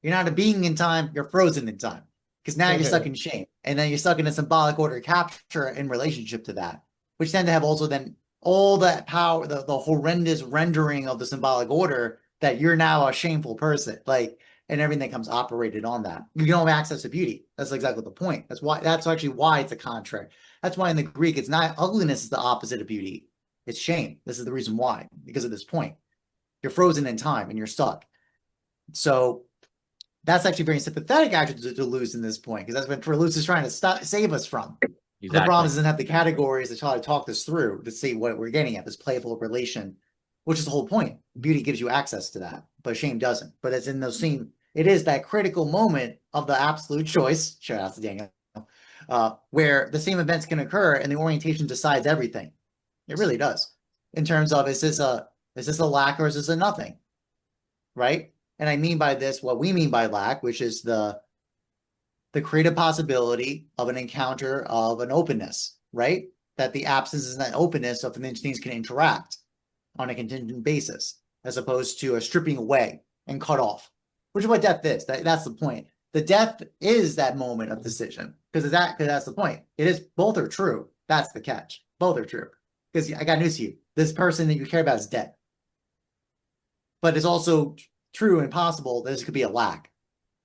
You're not a being in time, you're frozen in time. Because now you're stuck in shame. And then you're stuck in a symbolic order capture in relationship to that, which tend to have also then all that power, the horrendous rendering of the symbolic order that you're now a shameful person. Like, and everything comes operated on that. You don't have access to beauty. That's exactly the point. That's actually why it's a contrary. That's why in the Greek, it's not ugliness is the opposite of beauty. It's shame. This is the reason why, because of this point. You're frozen in time and you're stuck. So that's actually very sympathetic actually to Deleuze in this point, because that's what Deleuze is trying to save us from. Exactly. The problem doesn't have the categories to try to talk this through to see what we're getting at, this playful relation, which is the whole point. Beauty gives you access to that, but shame doesn't. But it's in those same, it is that critical moment of the absolute choice, shout out to Daniel, where the same events can occur and the orientation decides everything. It really does. In terms of, is this a lack or is this a nothing? Right? And I mean by this, what we mean by lack, which is the creative possibility of an encounter of an openness, right? That the absence is that openness of things can interact on a contingent basis, as opposed to a stripping away and cut off, which is what death is. That's the point. The death is that moment of decision, because that's the point. It is, both are true. That's the catch. Both are true. Because I got news to you. This person that you care about is dead. But it's also true and possible that this could be a lack.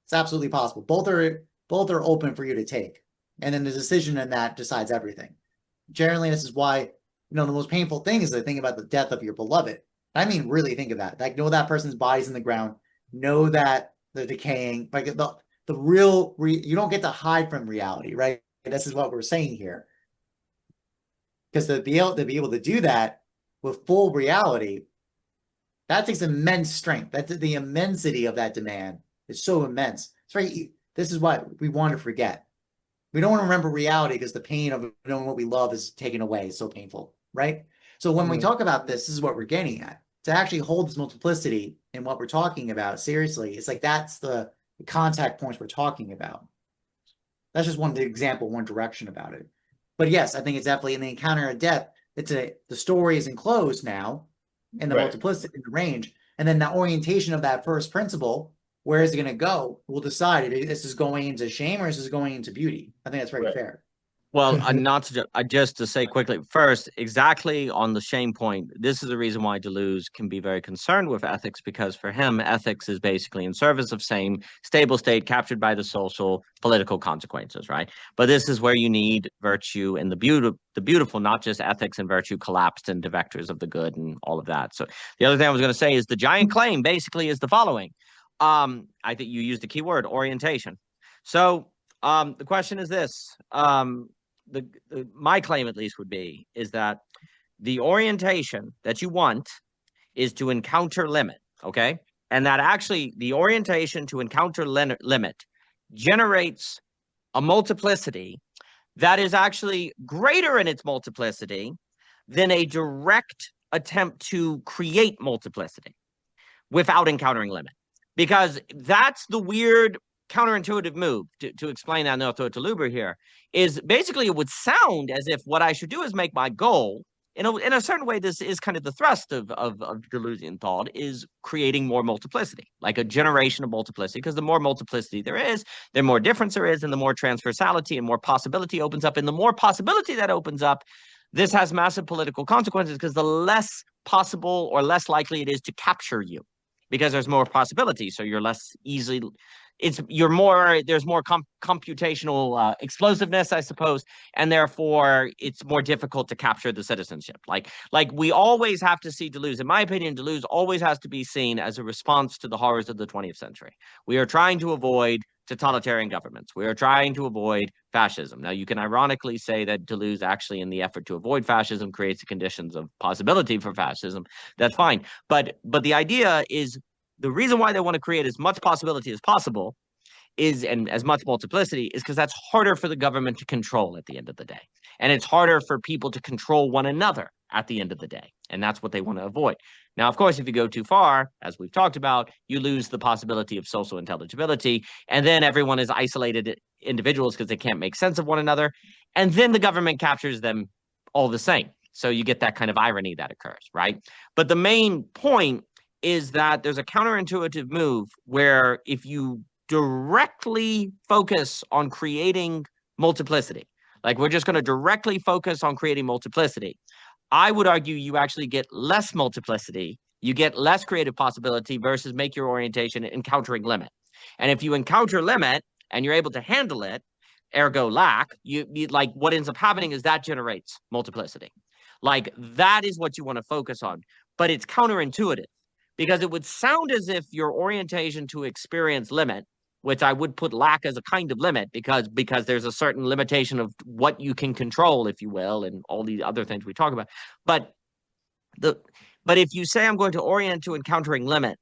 It's absolutely possible. Both are open for you to take. And then the decision in that decides everything. Generally, this is why, the most painful thing is to think about the death of your beloved. I mean, really think of that. Like, know that person's body's in the ground. Know that they're decaying. Like, the real, you don't get to hide from reality, right? This is what we're saying here. Because to be able to do that with full reality, that takes immense strength. That's the immensity of that demand is so immense. It's right. This is what we want to forget. We don't want to remember reality because the pain of knowing what we love is taken away. It's so painful, right? So when we talk about this is what we're getting at. To actually hold this multiplicity in what we're talking about seriously, it's like that's the contact points we're talking about. That's just one example, one direction about it. But yes, I think it's definitely in the encounter of death. The story is enclosed now in the multiplicity, in the range, and then the orientation of that first principle, where is it going to go? We'll decide if this is going into shame or is this going into beauty. I think that's very fair. Well, just to say quickly, first, exactly on the shame point, this is the reason why Deleuze can be very concerned with ethics, because for him, ethics is basically in service of same stable state captured by the social political consequences, right? But this is where you need virtue and the beautiful, not just ethics and virtue collapsed into vectors of the good and all of that. So the other thing I was going to say is the giant claim basically is the following. I think you used the key word, orientation. So the question is this. My claim, at least, would be is that the orientation that you want is to encounter limit, okay? And that actually the orientation to encounter limit generates a multiplicity that is actually greater in its multiplicity than a direct attempt to create multiplicity without encountering limit. Because that's the weird counterintuitive move to explain that, and I'll throw it to Luber here, is basically it would sound as if what I should do is make my goal. In a certain way, this is kind of the thrust of Deleuzian thought, is creating more multiplicity, like a generation of multiplicity, because the more multiplicity there is, the more difference there is, and the more transversality and more possibility opens up. And the more possibility that opens up, this has massive political consequences, because the less possible or less likely it is to capture you, because there's more possibility. So you're less easily... there's more computational explosiveness, I suppose, and therefore it's more difficult to capture the citizenship. Like we always have to see Deleuze. In my opinion, Deleuze always has to be seen as a response to the horrors of the 20th century. We are trying to avoid totalitarian governments. We are trying to avoid fascism. Now, you can ironically say that Deleuze actually, in the effort to avoid fascism, creates the conditions of possibility for fascism. That's fine. But the idea is, the reason why they want to create as much possibility as possible and as much multiplicity is because that's harder for the government to control at the end of the day. And it's harder for people to control one another at the end of the day. And that's what they want to avoid. Now, of course, if you go too far, as we've talked about, you lose the possibility of social intelligibility. And then everyone is isolated individuals because they can't make sense of one another. And then the government captures them all the same. So you get that kind of irony that occurs, right? But the main point is that there's a counterintuitive move where if you directly focus on creating multiplicity, like we're just going to directly focus on creating multiplicity, I would argue you actually get less multiplicity, you get less creative possibility versus make your orientation encountering limit. And if you encounter limit and you're able to handle it, ergo lack, you like what ends up happening is that generates multiplicity. Like that is what you want to focus on, but it's counterintuitive because it would sound as if your orientation to experience limit, which I would put lack as a kind of limit because there's a certain limitation of what you can control, if you will, and all the other things we talk about. But if you say I'm going to orient to encountering limit,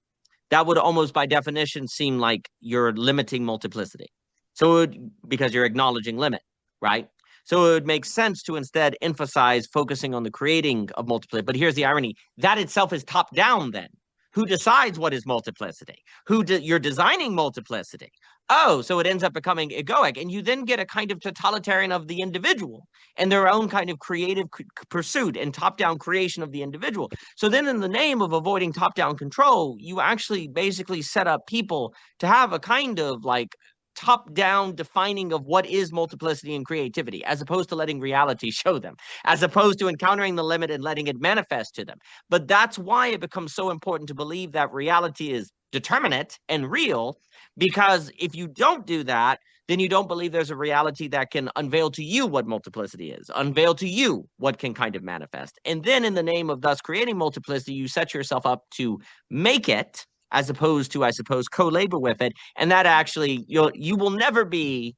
that would almost by definition seem like you're limiting multiplicity. So because you're acknowledging limit, right? So it would make sense to instead emphasize focusing on the creating of multiplicity. But here's the irony. That itself is top down then. Who decides what is multiplicity? You're designing multiplicity. Oh, so it ends up becoming egoic. And you then get a kind of totalitarian of the individual and their own kind of creative pursuit and top-down creation of the individual. So then in the name of avoiding top-down control, you actually basically set up people to have a kind of like top-down defining of what is multiplicity and creativity, as opposed to letting reality show them, as opposed to encountering the limit and letting it manifest to them. But that's why it becomes so important to believe that reality is determinate and real, because if you don't do that, then you don't believe there's a reality that can unveil to you what multiplicity is, unveil to you what can kind of manifest. And then in the name of thus creating multiplicity, you set yourself up to make it, as opposed to, I suppose, co-labor with it. And that actually, you will never be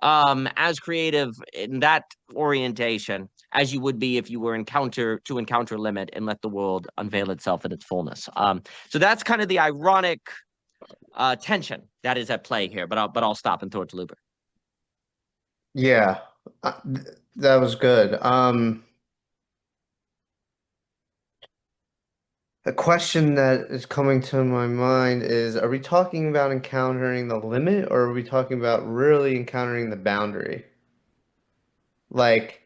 as creative in that orientation as you would be if you were encounter limit and let the world unveil itself in its fullness. So that's kind of the ironic tension that is at play here. But I'll stop and throw it to Luber. Yeah, that was good. A question that is coming to my mind is, are we talking about encountering the limit, or are we talking about really encountering the boundary? Like,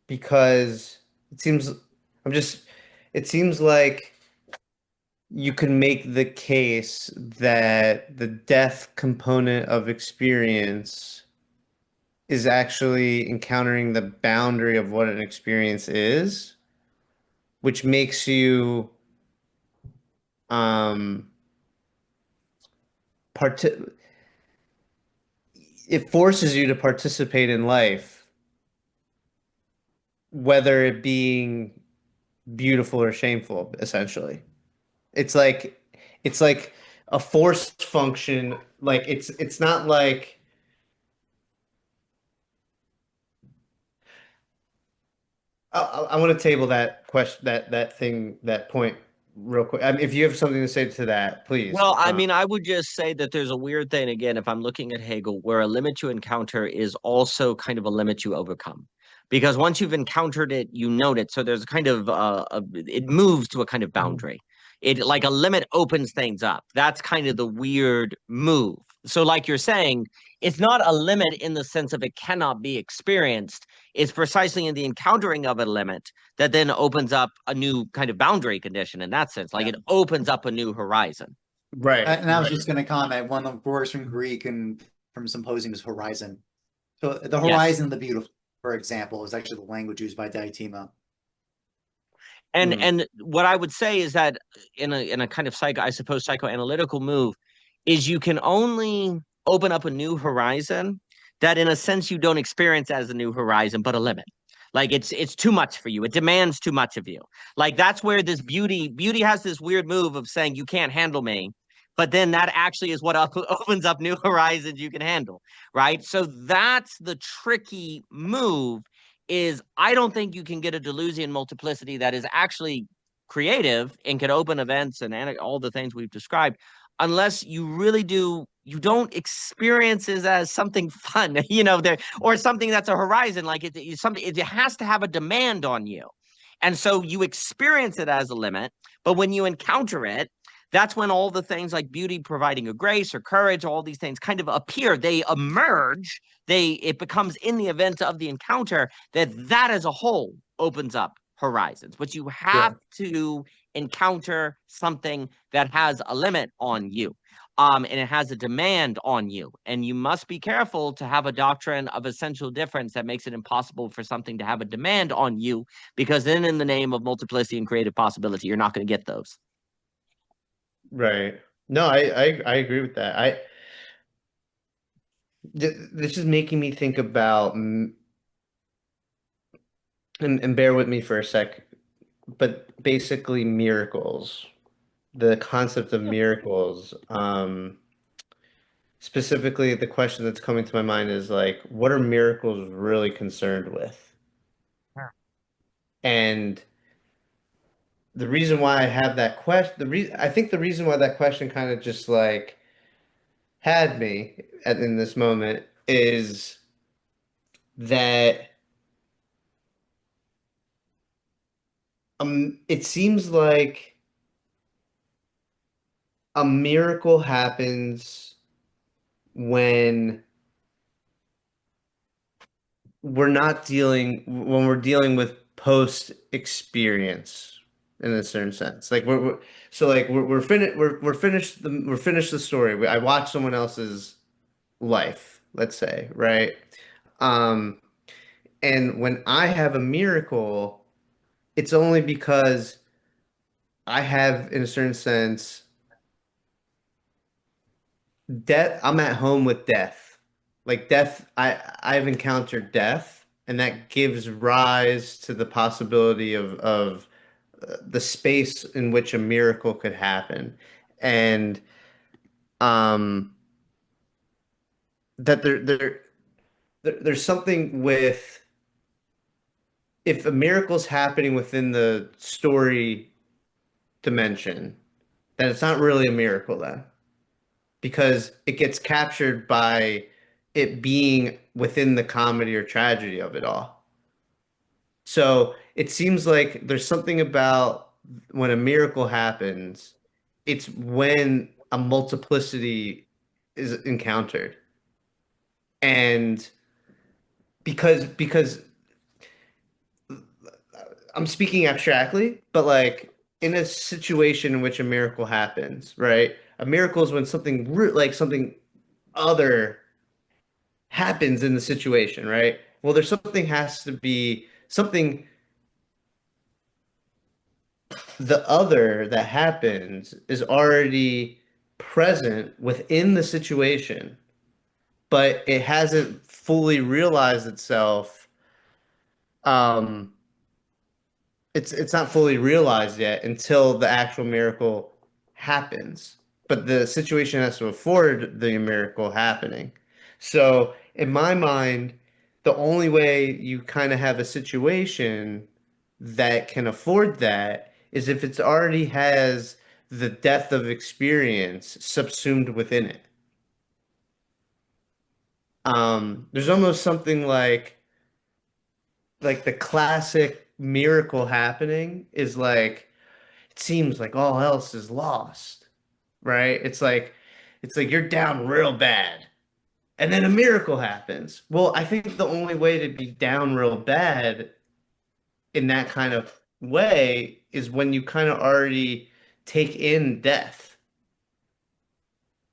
because it seems like you can make the case that the death component of experience is actually encountering the boundary of what an experience is, which makes you it forces you to participate in life, whether it being beautiful or shameful, essentially. It's like a force function. Like it's not like I want to table that question, that point real quick. I mean, if you have something to say to that, please. Well, I mean, I would just say that there's a weird thing, again, if I'm looking at Hegel, where a limit you encounter is also kind of a limit you overcome. Because once you've encountered it, you note it. So there's a kind of, it moves to a kind of boundary. It like a limit opens things up. That's kind of the weird move. So like you're saying, it's not a limit in the sense of it cannot be experienced. It's precisely in the encountering of a limit that then opens up a new kind of boundary condition in that sense. Like it opens up a new horizon. Right. And I was just going to comment, one of the words from Greek and from Symposium is horizon. So the horizon of the beautiful, for example, is actually the language used by Diotima. And what I would say is that in a kind of psychoanalytical move is you can only open up a new horizon that in a sense you don't experience as a new horizon, but a limit. Like it's too much for you. It demands too much of you. Like that's where this beauty has this weird move of saying you can't handle me. But then that actually is what opens up new horizons you can handle, right? So that's the tricky move. Is I don't think you can get a Deleuzian multiplicity that is actually creative and can open events and all the things we've described, unless you really you don't experience it as something fun, or something that's a horizon. Like it has to have a demand on you. And so you experience it as a limit, but when you encounter it, that's when all the things like beauty providing a grace or courage, all these things kind of appear. They emerge. It becomes in the event of the encounter that as a whole opens up horizons. But you have to encounter something that has a limit on you. And it has a demand on you. And you must be careful to have a doctrine of essential difference that makes it impossible for something to have a demand on you, because then in the name of multiplicity and creative possibility, you're not going to get those. Right. No, I agree with that. This is making me think about, and bear with me for a sec, but basically miracles, the concept of miracles. Specifically, the question that's coming to my mind is like, what are miracles really concerned with? And the reason why I have that question, I think the reason why that question kind of just like had me in this moment is that it seems like a miracle happens when when we're dealing with post experience in a certain sense. Like we're finished the story. I watched someone else's life, let's say, right? Um, and when I have a miracle, it's only because I have, in a certain sense, death. I'm at home with death. Like death, I've encountered death, and that gives rise to the possibility of the space in which a miracle could happen, and um, that there's something with, if a miracle's happening within the story dimension, then it's not really a miracle then, because it gets captured by it being within the comedy or tragedy of it all. So it seems like there's something about when a miracle happens, it's when a multiplicity is encountered. And because I'm speaking abstractly, but like in a situation in which a miracle happens, right? A miracle is when something like something other happens in the situation, right? Well, there's something has to be something, the other that happens is already present within the situation, but it hasn't fully realized itself. Um, it's not fully realized yet until the actual miracle happens. But the situation has to afford the miracle happening. So in my mind, the only way you kind of have a situation that can afford that is if it's already has the depth of experience subsumed within it. There's almost something like the classic miracle happening is like, it seems like all else is lost, right? It's like you're down real bad, and then a miracle happens. Well, I think the only way to be down real bad in that kind of way is when you kind of already take in death.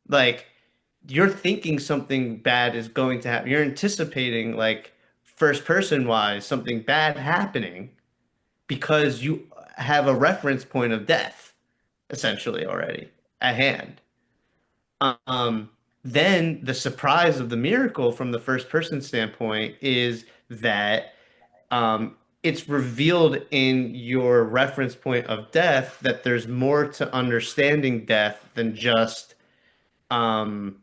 Like you're thinking something bad is going to happen. You're anticipating, like first person wise, something bad happening because you have a reference point of death essentially already at hand. Um, then the surprise of the miracle from the first person standpoint is that it's revealed in your reference point of death that there's more to understanding death than just um,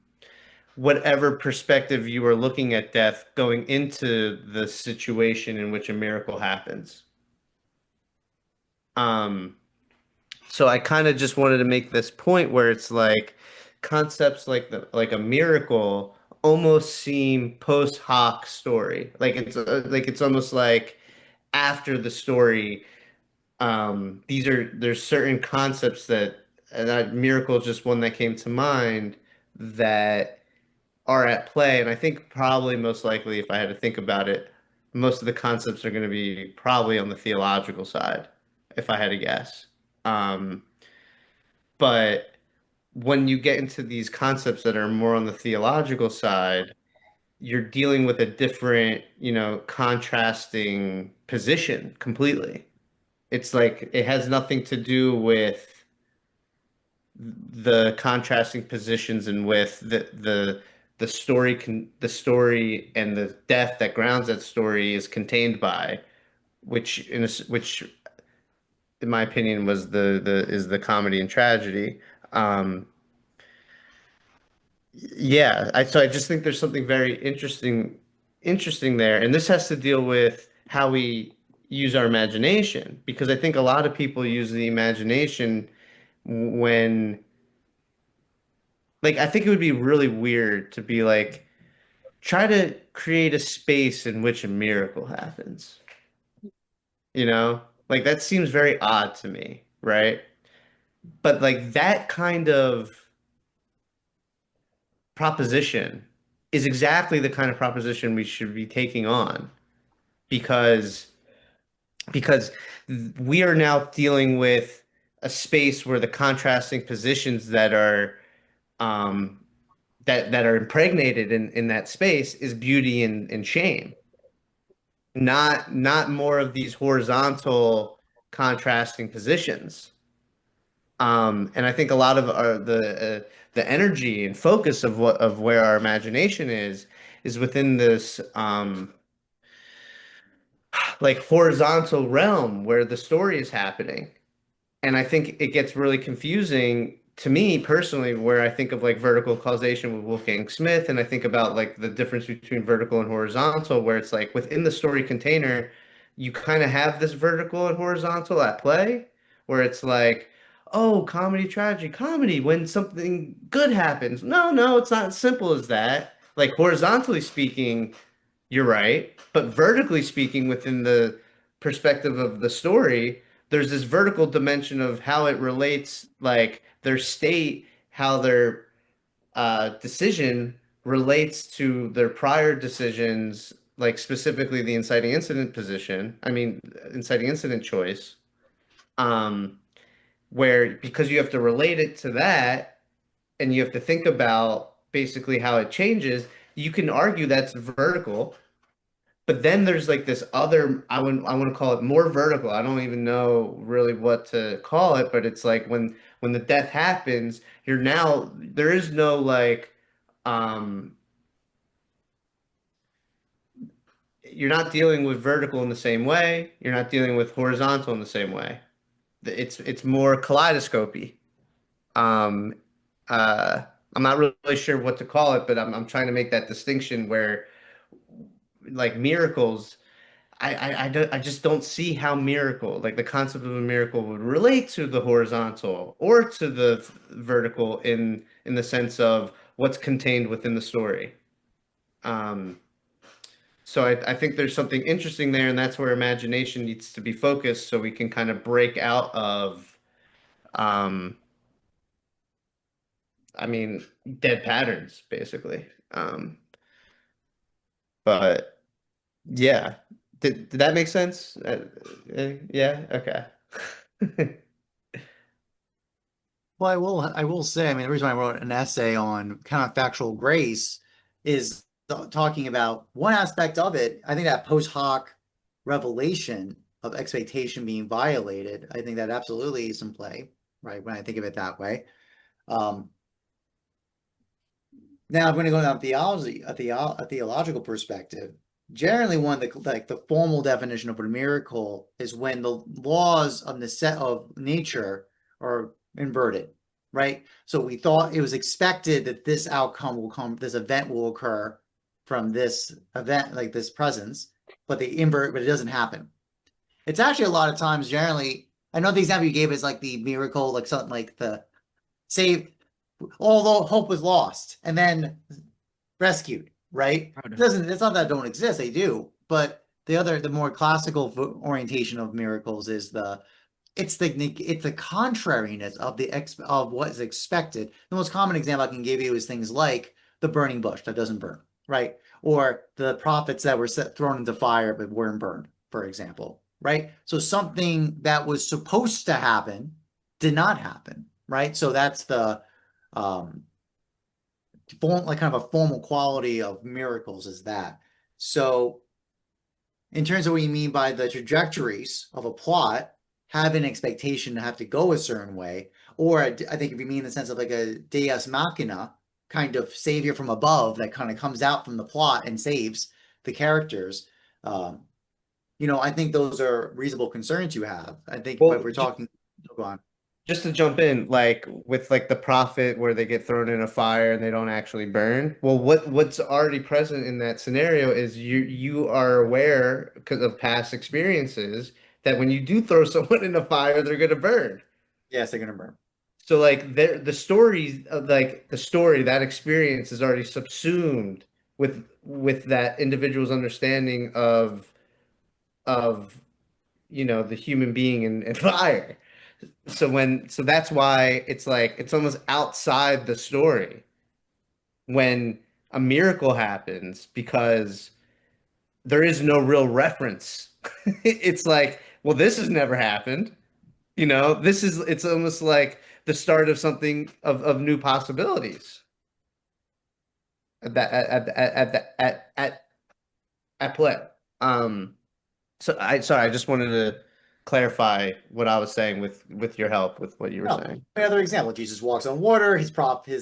whatever perspective you are looking at death going into the situation in which a miracle happens. Um, So I kind of just wanted to make this point where it's like concepts like like a miracle almost seem post hoc story. Like it's almost like after the story. There's certain concepts that, and that miracle is just one that came to mind, that are at play. And I think probably most likely, if I had to think about it, most of the concepts are going to be probably on the theological side, if I had to guess. Um, but when you get into these concepts that are more on the theological side, you're dealing with a different, contrasting position completely. It's like it has nothing to do with the contrasting positions and with the story and the death that grounds that story is contained by, which in my opinion was the comedy and tragedy. Um, yeah, so I just think there's something very interesting there, and this has to deal with how we use our imagination, because I think a lot of people use the imagination when, like, I think it would be really weird to be like, try to create a space in which a miracle happens. Like that seems very odd to me, right? But like that kind of proposition is exactly the kind of proposition we should be taking on, because because we are now dealing with a space where the contrasting positions um that are impregnated in that space is beauty and shame, not more of these horizontal contrasting positions. And I think a lot of the energy and focus of where our imagination is within this like horizontal realm where the story is happening. And I think it gets really confusing to me personally, where I think of like vertical causation with Wolfgang Smith, and I think about like the difference between vertical and horizontal, where it's like within the story container, you kind of have this vertical and horizontal at play, where it's like, oh, comedy, tragedy, comedy, when something good happens. No, no, it's not as simple as that. Like horizontally speaking, you're right. But vertically speaking, within the perspective of the story, there's this vertical dimension of how it relates, like their state, how their decision relates to their prior decisions, like specifically the inciting incident position. I mean, inciting incident choice. Um, where because you have to relate it to that, and you have to think about basically how it changes, you can argue that's vertical. But then there's like this other, I want to call it more vertical. I don't even know really what to call it, but it's like when the death happens, there is no like um you're not dealing with vertical in the same way. You're not dealing with horizontal in the same way. It's more kaleidoscopy. Um uh I'm not really sure what to call it, but I'm trying to make that distinction where like miracles I just don't see how miracle, like the concept of a miracle, would relate to the horizontal or to the vertical in the sense of what's contained within the story. Um, so I think there's something interesting there, and that's where imagination needs to be focused, so we can kind of break out of, um, I mean, dead patterns, basically. But yeah, did that make sense? Yeah, okay. Well, I will say, I mean, the reason I wrote an essay on counterfactual grace is talking about one aspect of it. I think that post hoc revelation of expectation being violated, I think that absolutely is in play, right? When I think of it that way. Um, Now I'm going to go down theology, a theological perspective. Generally, one of the formal definition of a miracle is when the laws of nature are inverted, right? So we thought it was expected that this outcome will come, this event will occur from this event, like this presence, but but it doesn't happen. It's actually a lot of times, generally, I know the example you gave is like the miracle, like something like the save, although hope was lost and then rescued, right? It's not that don't exist, they do, but the more classical orientation of miracles is it's the contrariness of of what is expected. The most common example I can give you is things like the burning bush that doesn't burn, right? Or the prophets that were thrown into fire but weren't burned, for example, right? So something that was supposed to happen did not happen, right? So that's the like kind of a formal quality of miracles is that. So in terms of what you mean by the trajectories of a plot, have an expectation to have to go a certain way, or I think if you mean in the sense of like a deus machina kind of savior from above that kind of comes out from the plot and saves the characters, I think those are reasonable concerns you have. I think if Well, we're talking, go on. just to jump in, like with like the prophet where they get thrown in a fire and they don't actually burn. Well, what's already present in that scenario is you are aware because of past experiences that when you do throw someone in a fire, they're gonna burn. Yes, they're gonna burn. So like the stories of like the story, that experience is already subsumed with that individual's understanding of the human being in fire. So that's why it's like it's almost outside the story when a miracle happens because there is no real reference. It's like, well, this has never happened. It's almost like the start of something of new possibilities at play. Sorry, I just wanted to clarify what I was saying with your help with what you were saying. Another example: Jesus walks on water. His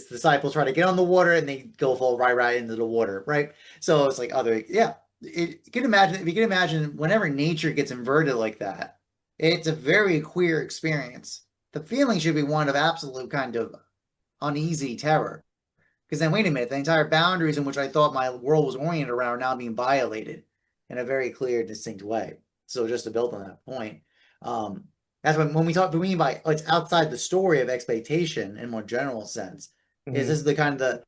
disciples try to get on the water, and they go fall right into the water. Right. So it's like you can imagine if you can imagine whenever nature gets inverted like that, it's a very queer experience. The feeling should be one of absolute kind of uneasy terror. Because then, wait a minute, the entire boundaries in which I thought my world was oriented around are now being violated in a very clear, distinct way. So just to build on that point, that's when we mean by it's outside the story of expectation in a more general sense. Is this the kind of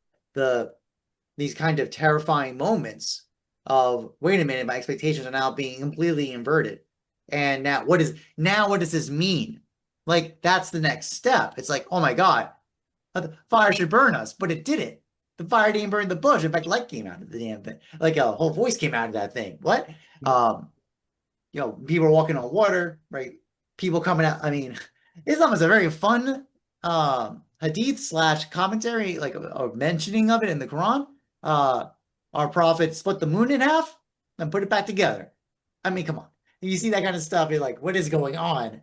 these kind of terrifying moments of wait a minute, my expectations are now being completely inverted, and now what does this mean? Like that's the next step. It's like, oh my God, the fire should burn us, but it didn't. The fire didn't burn the bush. In fact, light came out of the damn thing. Like a whole voice came out of that thing. What? People are walking on water, right? People coming out. I mean, Islam is a very fun hadith slash commentary, like a mentioning of it in the Quran. Our prophet split the moon in half and put it back together. I mean, come on. You see that kind of stuff, you're like, what is going on?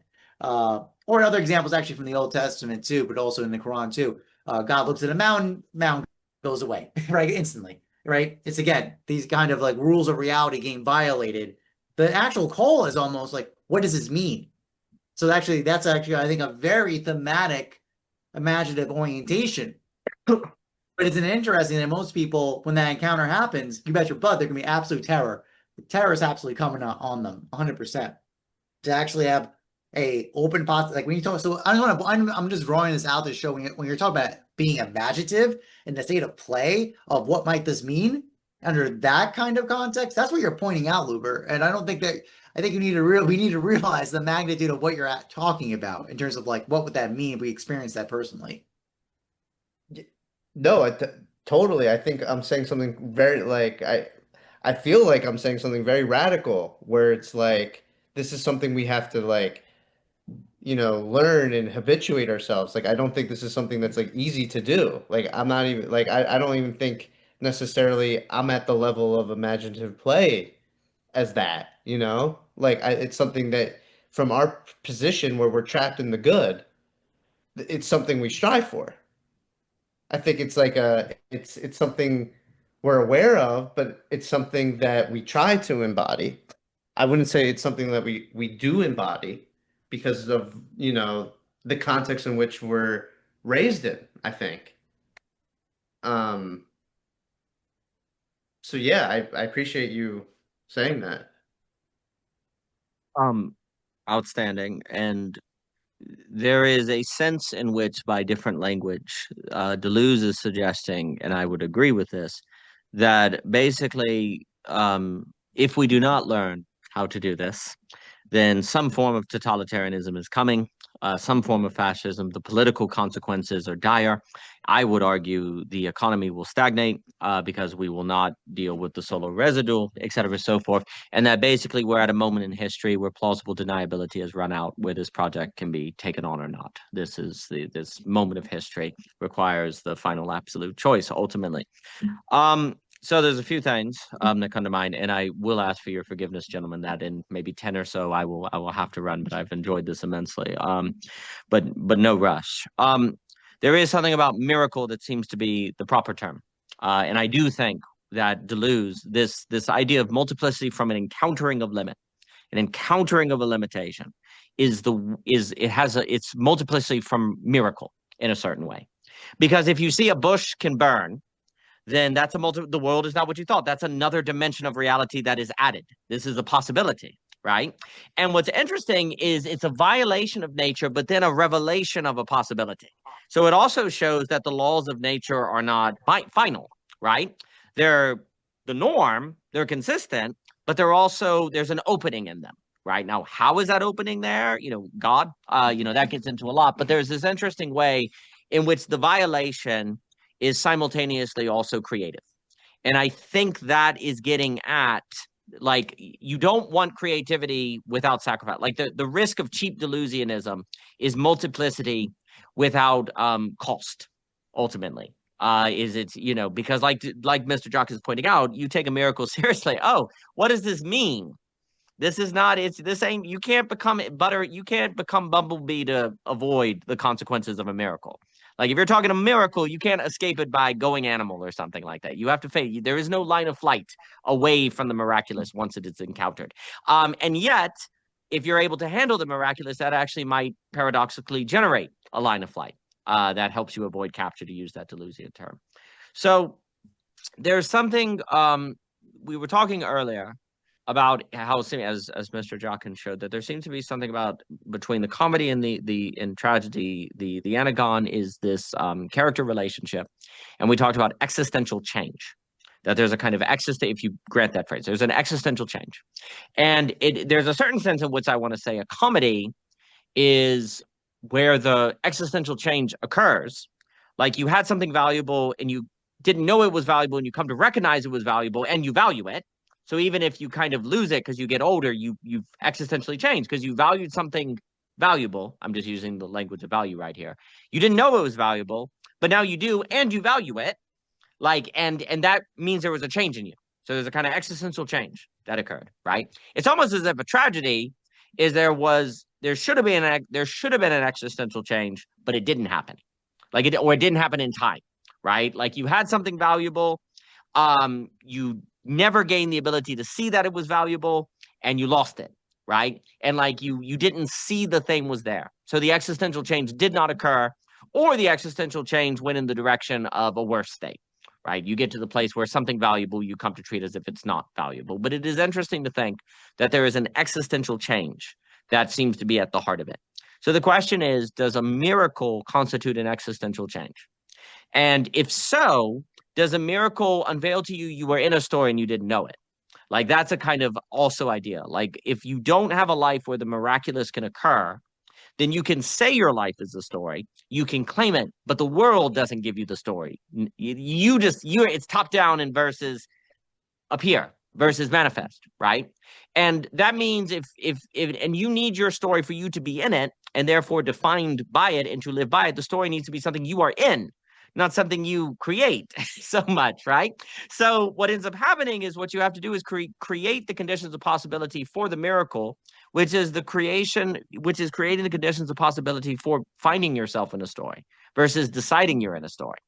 Or other examples actually from the Old Testament too, but also in the Quran too. God looks at a mountain goes away, right? Instantly, right? It's again, these kind of like rules of reality getting violated. The actual call is almost like, what does this mean? So that's actually, I think, a very thematic, imaginative orientation. But it's an interesting that most people, when that encounter happens, you bet your butt, there can be absolute terror. The terror is absolutely coming on them, 100%. To actually have a open possibility, like when you talk, so I'm just drawing this out to show when you're talking about being imaginative in the state of play of what might this mean under that kind of context, that's what you're pointing out, Luber. And I think we need to realize the magnitude of what you're talking about in terms of like what would that mean if we experience that personally. No, totally. I think I'm saying something very like I feel like I'm saying something very radical where it's like this is something we have to like learn and habituate ourselves. Like I don't think this is something that's like easy to do. Like I'm not even like I don't even think necessarily I'm at the level of imaginative play as that, Like it's something that from our position where we're trapped in the good, it's something we strive for. I think it's like it's something we're aware of, but it's something that we try to embody. I wouldn't say it's something that we do embody because of, the context in which we're raised in, I think. So yeah, I appreciate you saying that. Outstanding. And there is a sense in which, by different language, Deleuze is suggesting, and I would agree with this, that basically, if we do not learn how to do this, then some form of totalitarianism is coming. some form of fascism. The political consequences are dire. I would argue the economy will stagnate because we will not deal with the solar residue, et cetera, so forth. And that basically we're at a moment in history where plausible deniability has run out, where this project can be taken on or not. This moment of history requires the final absolute choice ultimately. So there's a few things that come to mind, and I will ask for your forgiveness, gentlemen, that in maybe 10 or so I will have to run, but I've enjoyed this immensely. But no rush. There is something about miracle that seems to be the proper term. And I do think that Deleuze, this idea of multiplicity from an encountering of limit, an encountering of a limitation, it's multiplicity from miracle in a certain way. Because if you see a bush can burn, then that's the world is not what you thought. That's another dimension of reality that is added. This is a possibility, right? And what's interesting is it's a violation of nature, but then a revelation of a possibility. So it also shows that the laws of nature are not final, right? They're the norm, they're consistent, but there's an opening in them, right? Now, how is that opening there? God, that gets into a lot, but there's this interesting way in which the violation is simultaneously also creative. And I think that is getting at, like, you don't want creativity without sacrifice. Like the risk of cheap Deleuzianism is multiplicity without cost, ultimately. Because like Mr. Jockin is pointing out, you take a miracle seriously. Oh, what does this mean? You can't become Bumblebee to avoid the consequences of a miracle. Like if you're talking a miracle, you can't escape it by going animal or something like that. You have to face. There is no line of flight away from the miraculous once it is encountered. And yet, if you're able to handle the miraculous, that actually might paradoxically generate a line of flight that helps you avoid capture, to use that Deleuzian term. So there's something we were talking earlier about how, as Mr. Jockin showed, that there seems to be something about between the comedy and the tragedy. The anagon is this character relationship, and we talked about existential change. That there's a kind of if you grant that phrase, there's an existential change, and there's a certain sense in which I want to say a comedy is where the existential change occurs. Like you had something valuable and you didn't know it was valuable, and you come to recognize it was valuable and you value it. So even if you kind of lose it because you get older, you've existentially changed because you valued something valuable. I'm just using the language of value right here. You didn't know it was valuable, but now you do, and you value it. And that means there was a change in you. So there's a kind of existential change that occurred, right? It's almost as if a tragedy is there should have been an existential change, but it didn't happen. Or it didn't happen in time, right? Like you had something valuable, you never gained the ability to see that it was valuable, and you lost it, right? And like you didn't see the thing was there. So the existential change did not occur, or the existential change went in the direction of a worse state, right? You get to the place where something valuable you come to treat as if it's not valuable. But it is interesting to think that there is an existential change that seems to be at the heart of it. So the question is, does a miracle constitute an existential change? And if so, does a miracle unveil to you you were in a story and you didn't know it? Like that's a kind of also idea. Like if you don't have a life where the miraculous can occur, then you can say your life is a story. You can claim it, but the world doesn't give you the story. It's top down and versus appear versus manifest, right? And that means if you need your story for you to be in it and therefore defined by it and to live by it, the story needs to be something you are in, not something you create so much, right? So what ends up happening is what you have to do is create the conditions of possibility for the miracle, which is creating the conditions of possibility for finding yourself in a story versus deciding you're in a story.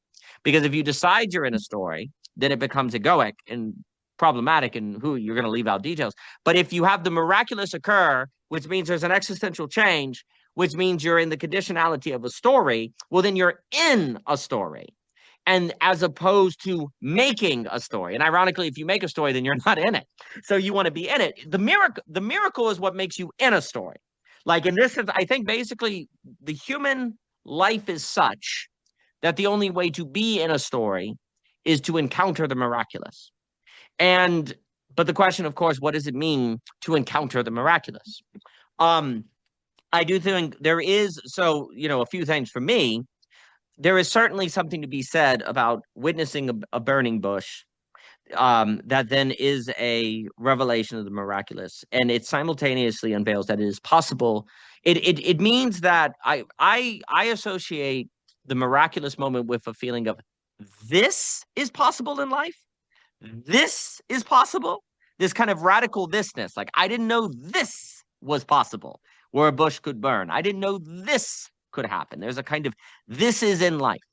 Because if you decide you're in a story, then it becomes egoic and problematic, and you're going to leave out details. But if you have the miraculous occur, which means there's an existential change, which means you're in the conditionality of a story, well, then you're in a story. And as opposed to making a story. And ironically, if you make a story, then you're not in it. So you want to be in it. The miracle is what makes you in a story. Like in this sense, I think basically the human life is such that the only way to be in a story is to encounter the miraculous. But the question, of course, what does it mean to encounter the miraculous? I do think there is, so, a few things for me. There is certainly something to be said about witnessing a burning bush, that then is a revelation of the miraculous, and it simultaneously unveils that it is possible. It means that I associate the miraculous moment with a feeling of this is possible in life. This is possible. This kind of radical thisness. Like, I didn't know this was possible, where a bush could burn. I didn't know this could happen. There's a kind of this is in life,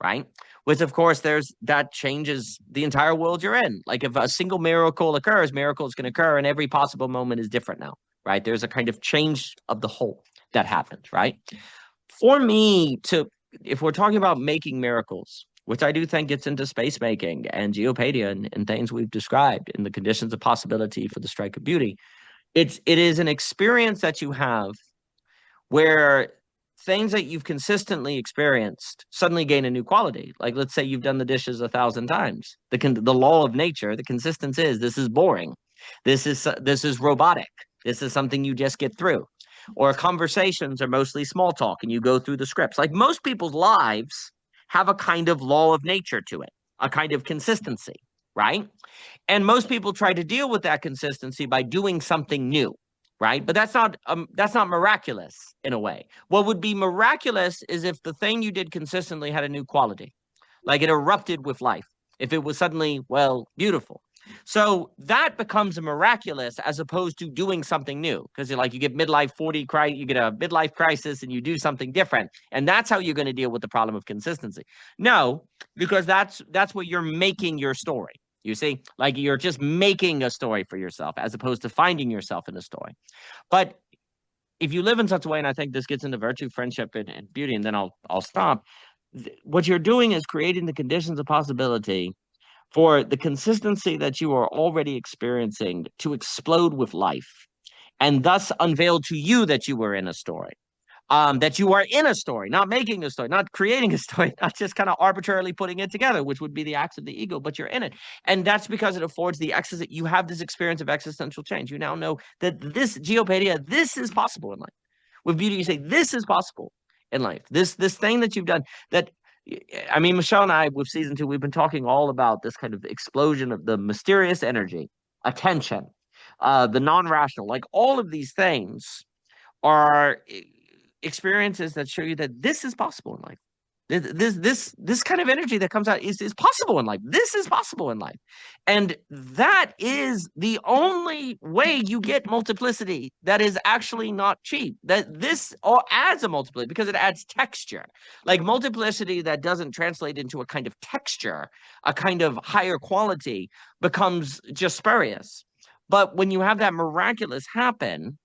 right? Which, of course, that changes the entire world you're in. Like, if a single miracle occurs, miracles can occur, and every possible moment is different now, right? There's a kind of change of the whole that happens, right? For me, if we're talking about making miracles, which I do think gets into space making and geopadia and things we've described in the conditions of possibility for the strike of beauty, it is an experience that you have where things that you've consistently experienced suddenly gain a new quality. Like, let's say you've done the dishes 1,000 times. The law of nature, the consistency is this is boring. This is robotic. This is something you just get through. Or conversations are mostly small talk and you go through the scripts. Like, most people's lives have a kind of law of nature to it, a kind of consistency, right? And most people try to deal with that consistency by doing something new, right? But that's not miraculous in a way. What would be miraculous is if the thing you did consistently had a new quality, like it erupted with life, if it was suddenly, well, beautiful. So that becomes a miraculous as opposed to doing something new, because you get midlife 40, you get a midlife crisis and you do something different. And that's how you're going to deal with the problem of consistency. No, because that's where you're making your story. You see, like you're just making a story for yourself as opposed to finding yourself in a story. But if you live in such a way, and I think this gets into virtue, friendship, and beauty, and then I'll stop. What you're doing is creating the conditions of possibility for the consistency that you are already experiencing to explode with life, and thus unveil to you that you were in a story. That you are in a story, not making a story, not creating a story, not just kind of arbitrarily putting it together, which would be the acts of the ego, but you're in it. And that's because it affords you have this experience of existential change. You now know that this geopadia, this is possible in life. With beauty, you say, this is possible in life. This thing that you've done that, I mean, Michelle and I, with season 2, we've been talking all about this kind of explosion of the mysterious energy, attention, the non-rational, like all of these things are experiences that show you that this is possible in life. This kind of energy that comes out is possible in life. This is possible in life. And that is the only way you get multiplicity that is actually not cheap. That this all adds a multiplicity because it adds texture. Like multiplicity that doesn't translate into a kind of texture, a kind of higher quality, becomes just spurious. But when you have that miraculous happen,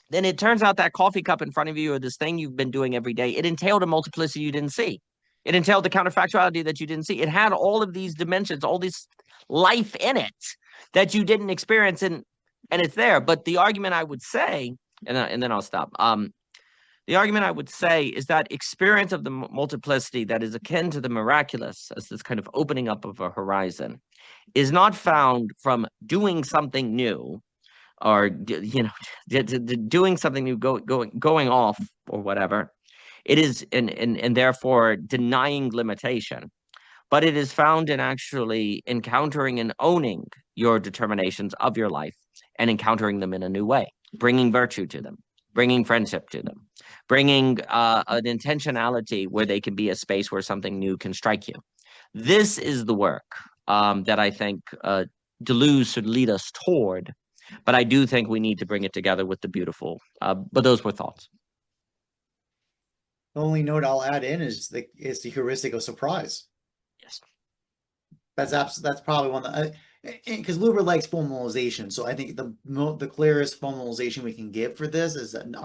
then it turns out that coffee cup in front of you or this thing you've been doing every day, it entailed a multiplicity you didn't see. It entailed the counterfactuality that you didn't see. It had all of these dimensions, all this life in it that you didn't experience, and it's there. But the argument I would say, and then I'll stop. The argument I would say is that experience of the multiplicity that is akin to the miraculous as this kind of opening up of a horizon is not found from doing something new, or doing something new, going off or whatever. It is and therefore denying limitation, but it is found in actually encountering and owning your determinations of your life and encountering them in a new way, bringing virtue to them, bringing friendship to them, bringing an intentionality where they can be a space where something new can strike you. This is the work that I think Deleuze should lead us toward. But I do think we need to bring it together with the beautiful. But those were thoughts. The only note I'll add in is the heuristic of surprise. Yes. That's probably one that, because Luber likes formalization. So I think the clearest formalization we can give for this is an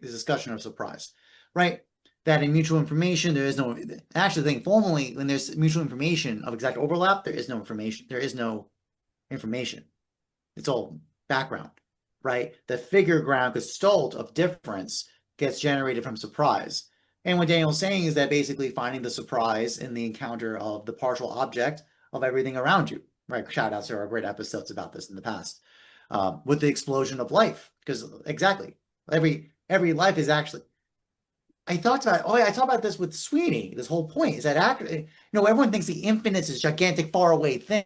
discussion of surprise, right? That in mutual information, there is no, actually think formally, when there's mutual information of exact overlap, there is no information. There is no information. It's all background, right? The figure ground gestalt of difference gets generated from surprise. And what Daniel's saying is that basically finding the surprise in the encounter of the partial object of everything around you, right? Shout out to our great episodes about this in the past, with the explosion of life, because exactly Every life is actually. I talked about this with Sweeney. This whole point is that everyone thinks the infinite is a gigantic, far away thing.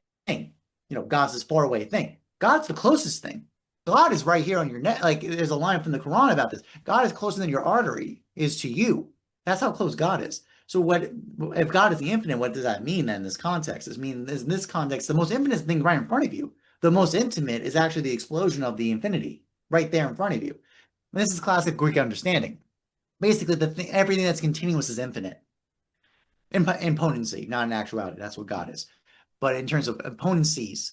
God's this far away thing. God's the closest thing. God is right here on your neck. Like there's a line from the Quran about this. God is closer than your artery is to you. That's how close God is. So what if God is the infinite? What does that mean then in this context? In this context, the most infinite thing right in front of you. The most intimate is actually the explosion of the infinity right there in front of you. And this is classic Greek understanding. Basically, everything that's continuous is infinite in potency, not in actuality. That's what God is. But in terms of potencies,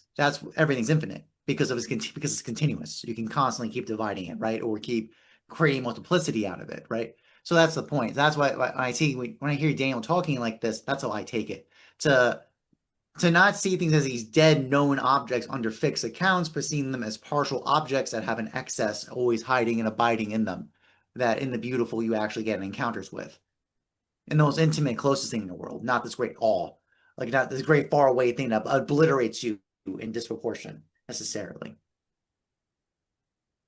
everything's infinite because it's continuous. You can constantly keep dividing it, right, or keep creating multiplicity out of it, right? So that's the point. That's why when I hear Daniel talking like this, that's how I take it. To not see things as these dead known objects under fixed accounts, but seeing them as partial objects that have an excess always hiding and abiding in them, that in the beautiful you actually get encounters with. And the most intimate, closest thing in the world, not this great awe, like not this great far away thing that obliterates you in disproportion necessarily.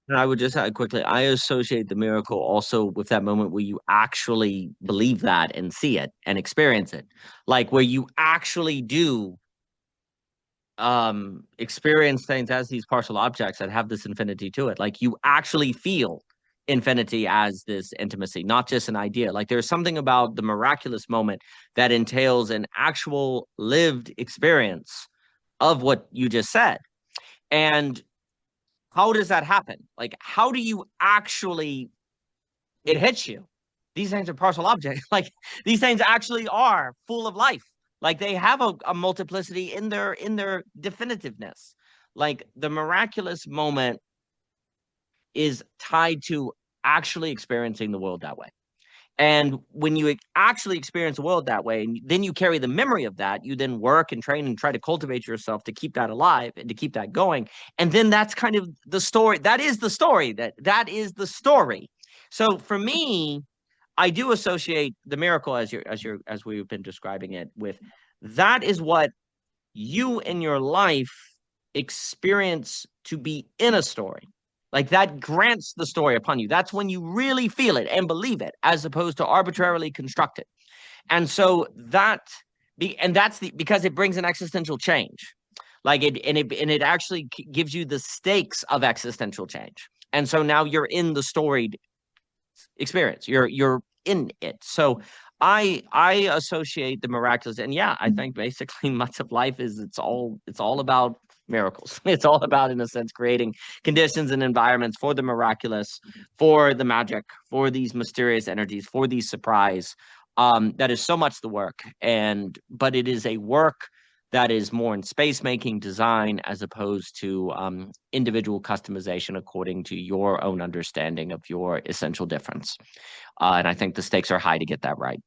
And I would just add quickly, I associate the miracle also with that moment where you actually believe that and see it and experience it. Like where you actually do experience things as these partial objects that have this infinity to it. Like you actually feel infinity as this intimacy, not just an idea. Like there's something about the miraculous moment that entails an actual lived experience of what you just said. And how does that happen? Like, how do you actually, it hits you? These things are partial objects. Like these things actually are full of life. Like they have a multiplicity in their definitiveness. Like the miraculous moment is tied to actually experiencing the world that way. And when you actually experience the world that way, and then you carry the memory of that, you then work and train and try to cultivate yourself to keep that alive and to keep that going. And then that's kind of the story. That is the story. That is the story. So for me, I do associate the miracle as we've been describing it with that is what you in your life experience to be in a story. Like that grants the story upon you. That's when you really feel it and believe it, as opposed to arbitrarily construct it. And so because it brings an existential change. Like it actually gives you the stakes of existential change. And so now you're in the storied experience. You're in it. So I associate the miraculous, and yeah, I think basically much of life is it's all about miracles. It's all about, in a sense, creating conditions and environments for the miraculous, for the magic, for these mysterious energies, for these surprise. That is so much the work, but it is a work that is more in space making design as opposed to individual customization according to your own understanding of your essential difference. And I think the stakes are high to get that right.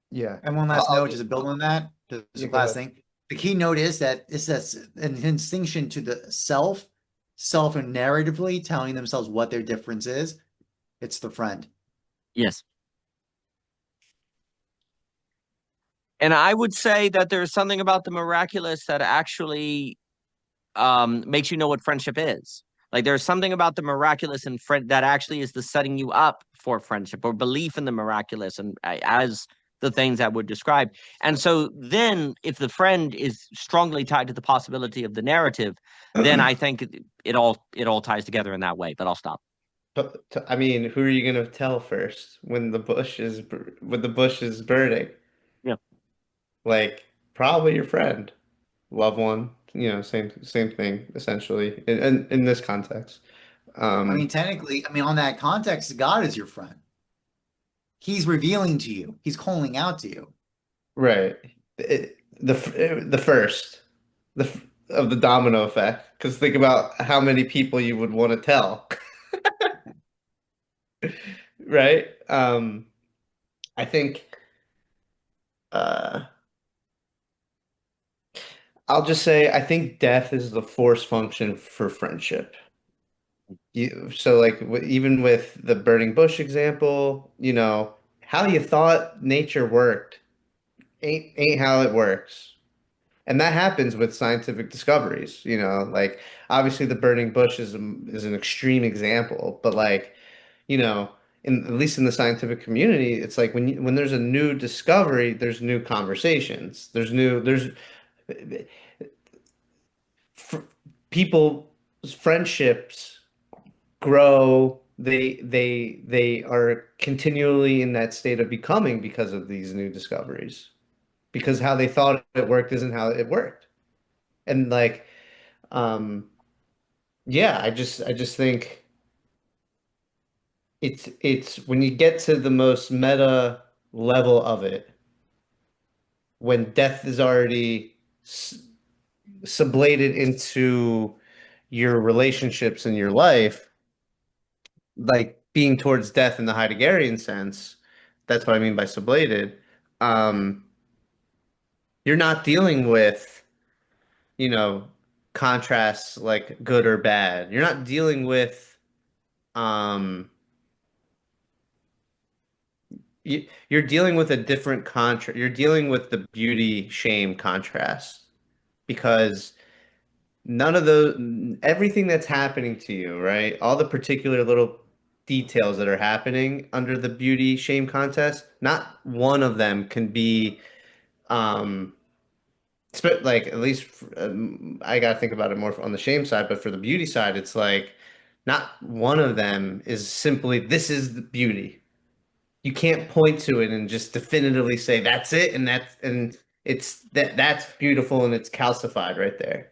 Yeah. And one last note, just to build on that, just last thing. The key note is that in distinction to the self and narratively telling themselves what their difference is, it's the friend. Yes. And I would say that there's something about the miraculous that actually makes you know what friendship is. Like there's something about the miraculous and friend that actually is the setting you up for friendship or belief in the miraculous and as the things that were described. And so then if the friend is strongly tied to the possibility of the narrative, then I think it all ties together in that way. But I'll stop. I mean, who are you gonna tell first when the bush is burning? Yeah. Like probably your friend, loved one, same thing essentially in this context. I mean, technically, on that context, God is your friend. He's revealing to you. He's calling out to you. Right. The first of the domino effect. Because think about how many people you would want to tell. Right? I think I'll just say I think death is the force function for friendship. So like even with the burning bush example, how you thought nature worked ain't how it works. And that happens with scientific discoveries, you know, like obviously the burning bush is an extreme example, but like, you know, in at least in the scientific community, it's like when there's a new discovery, there's new conversations. There's fr people friendships grow. They are continually in that state of becoming because of these new discoveries. Because how they thought it worked isn't how it worked. And like um yeah, I just think it's when you get to the most meta level of it, when death is already sublated into your relationships in your life, like being towards death in the Heideggerian sense, that's what I mean by sublated. Um, you're not dealing with, you know, contrasts like good or bad. You're not dealing with um you're dealing with a different contrast. You're dealing with the beauty shame contrast because none of those, everything that's happening to you, right? All the particular little details that are happening under the beauty shame contest, not one of them can be, um, like at least I gotta think about it more on the shame side, but for the beauty side, it's like not one of them is simply this is the beauty. You can't point to it and just definitively say that's it and that's beautiful and it's calcified right there.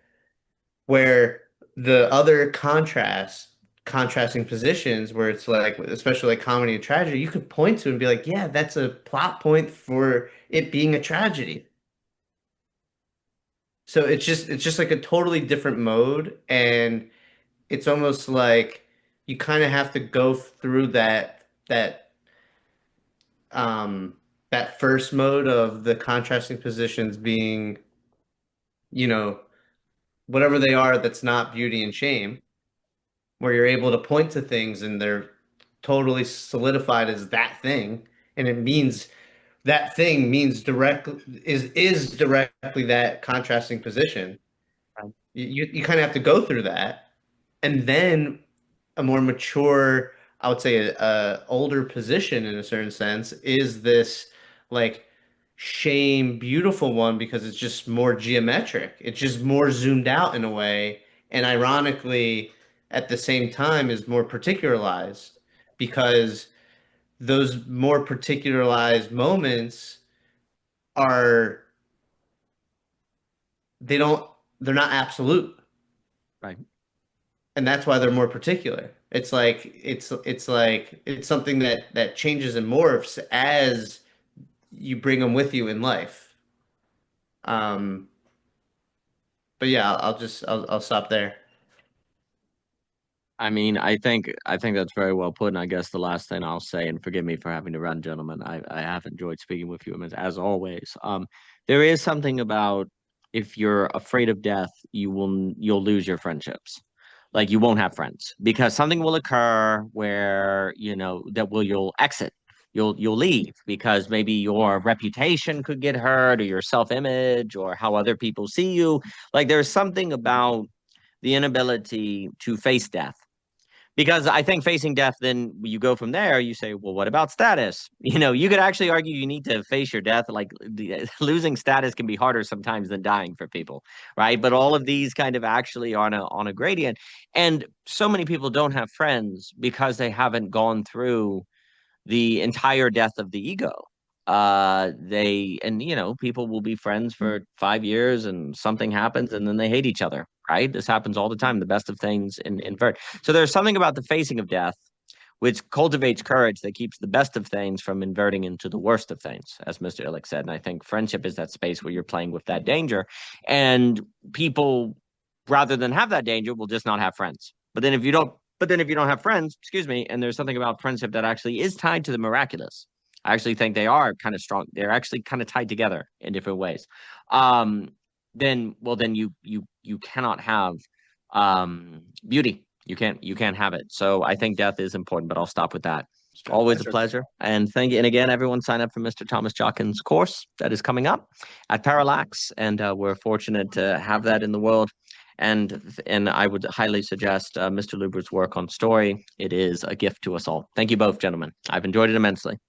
Where the other contrasting positions where it's like, especially like comedy and tragedy, you could point to and be like, yeah, that's a plot point for it being a tragedy. So it's just like a totally different mode, and it's almost like you kind of have to go through um that first mode of the contrasting positions being, you know, whatever they are that's not beauty and shame, where you're able to point to things and they're totally solidified as that thing, and it means that thing means is directly that contrasting position. You kind of have to go through that, and then a more mature, I would say a older position in a certain sense is this like shame beautiful one because it's just more geometric. It's just more zoomed out in a way, and ironically at the same time is more particularized because those more particularized moments are they don't they're not absolute, Right. and that's why they're more particular. It's something that changes and morphs as you bring them with you in life. Um, but yeah, I'll stop there. I mean, I think that's very well put. And I guess the last thing I'll say, and forgive me for having to run, gentlemen, I have enjoyed speaking with you as always. There is something about if you're afraid of death, you'll lose your friendships. Like you won't have friends because something will occur where, you know, that will you'll exit. You'll leave because maybe your reputation could get hurt or your self-image or how other people see you. Like there's something about the inability to face death because I think facing death, then you go from there. You say, well, what about status? You know, you could actually argue you need to face your death. Like losing status can be harder sometimes than dying for people, right? But all of these kind of actually on a gradient, and so many people don't have friends because they haven't gone through the entire death of the ego. And you know, people will be friends for 5 years and something happens and then they hate each other, right? This happens all the time. The best of things invert. So there's something about the facing of death which cultivates courage that keeps the best of things from inverting into the worst of things, as Mr. Illich said. And I think friendship is that space where you're playing with that danger. And people, rather than have that danger, will just not have friends. But then if you don't have friends, excuse me, and there's something about friendship that actually is tied to the miraculous. I actually think they are kind of strong. They're actually kind of tied together in different ways. Um, then you cannot have beauty. You can't have it. So I think death is important, but I'll stop with that. been Always a pleasure. And thank you. And again, everyone sign up for Mr. Thomas Jockin's course that is coming up at Parallax. And we're fortunate to have that in the world. And I would highly suggest Mr. Luber's work on story. It is a gift to us all. Thank you both, gentlemen. I've enjoyed it immensely.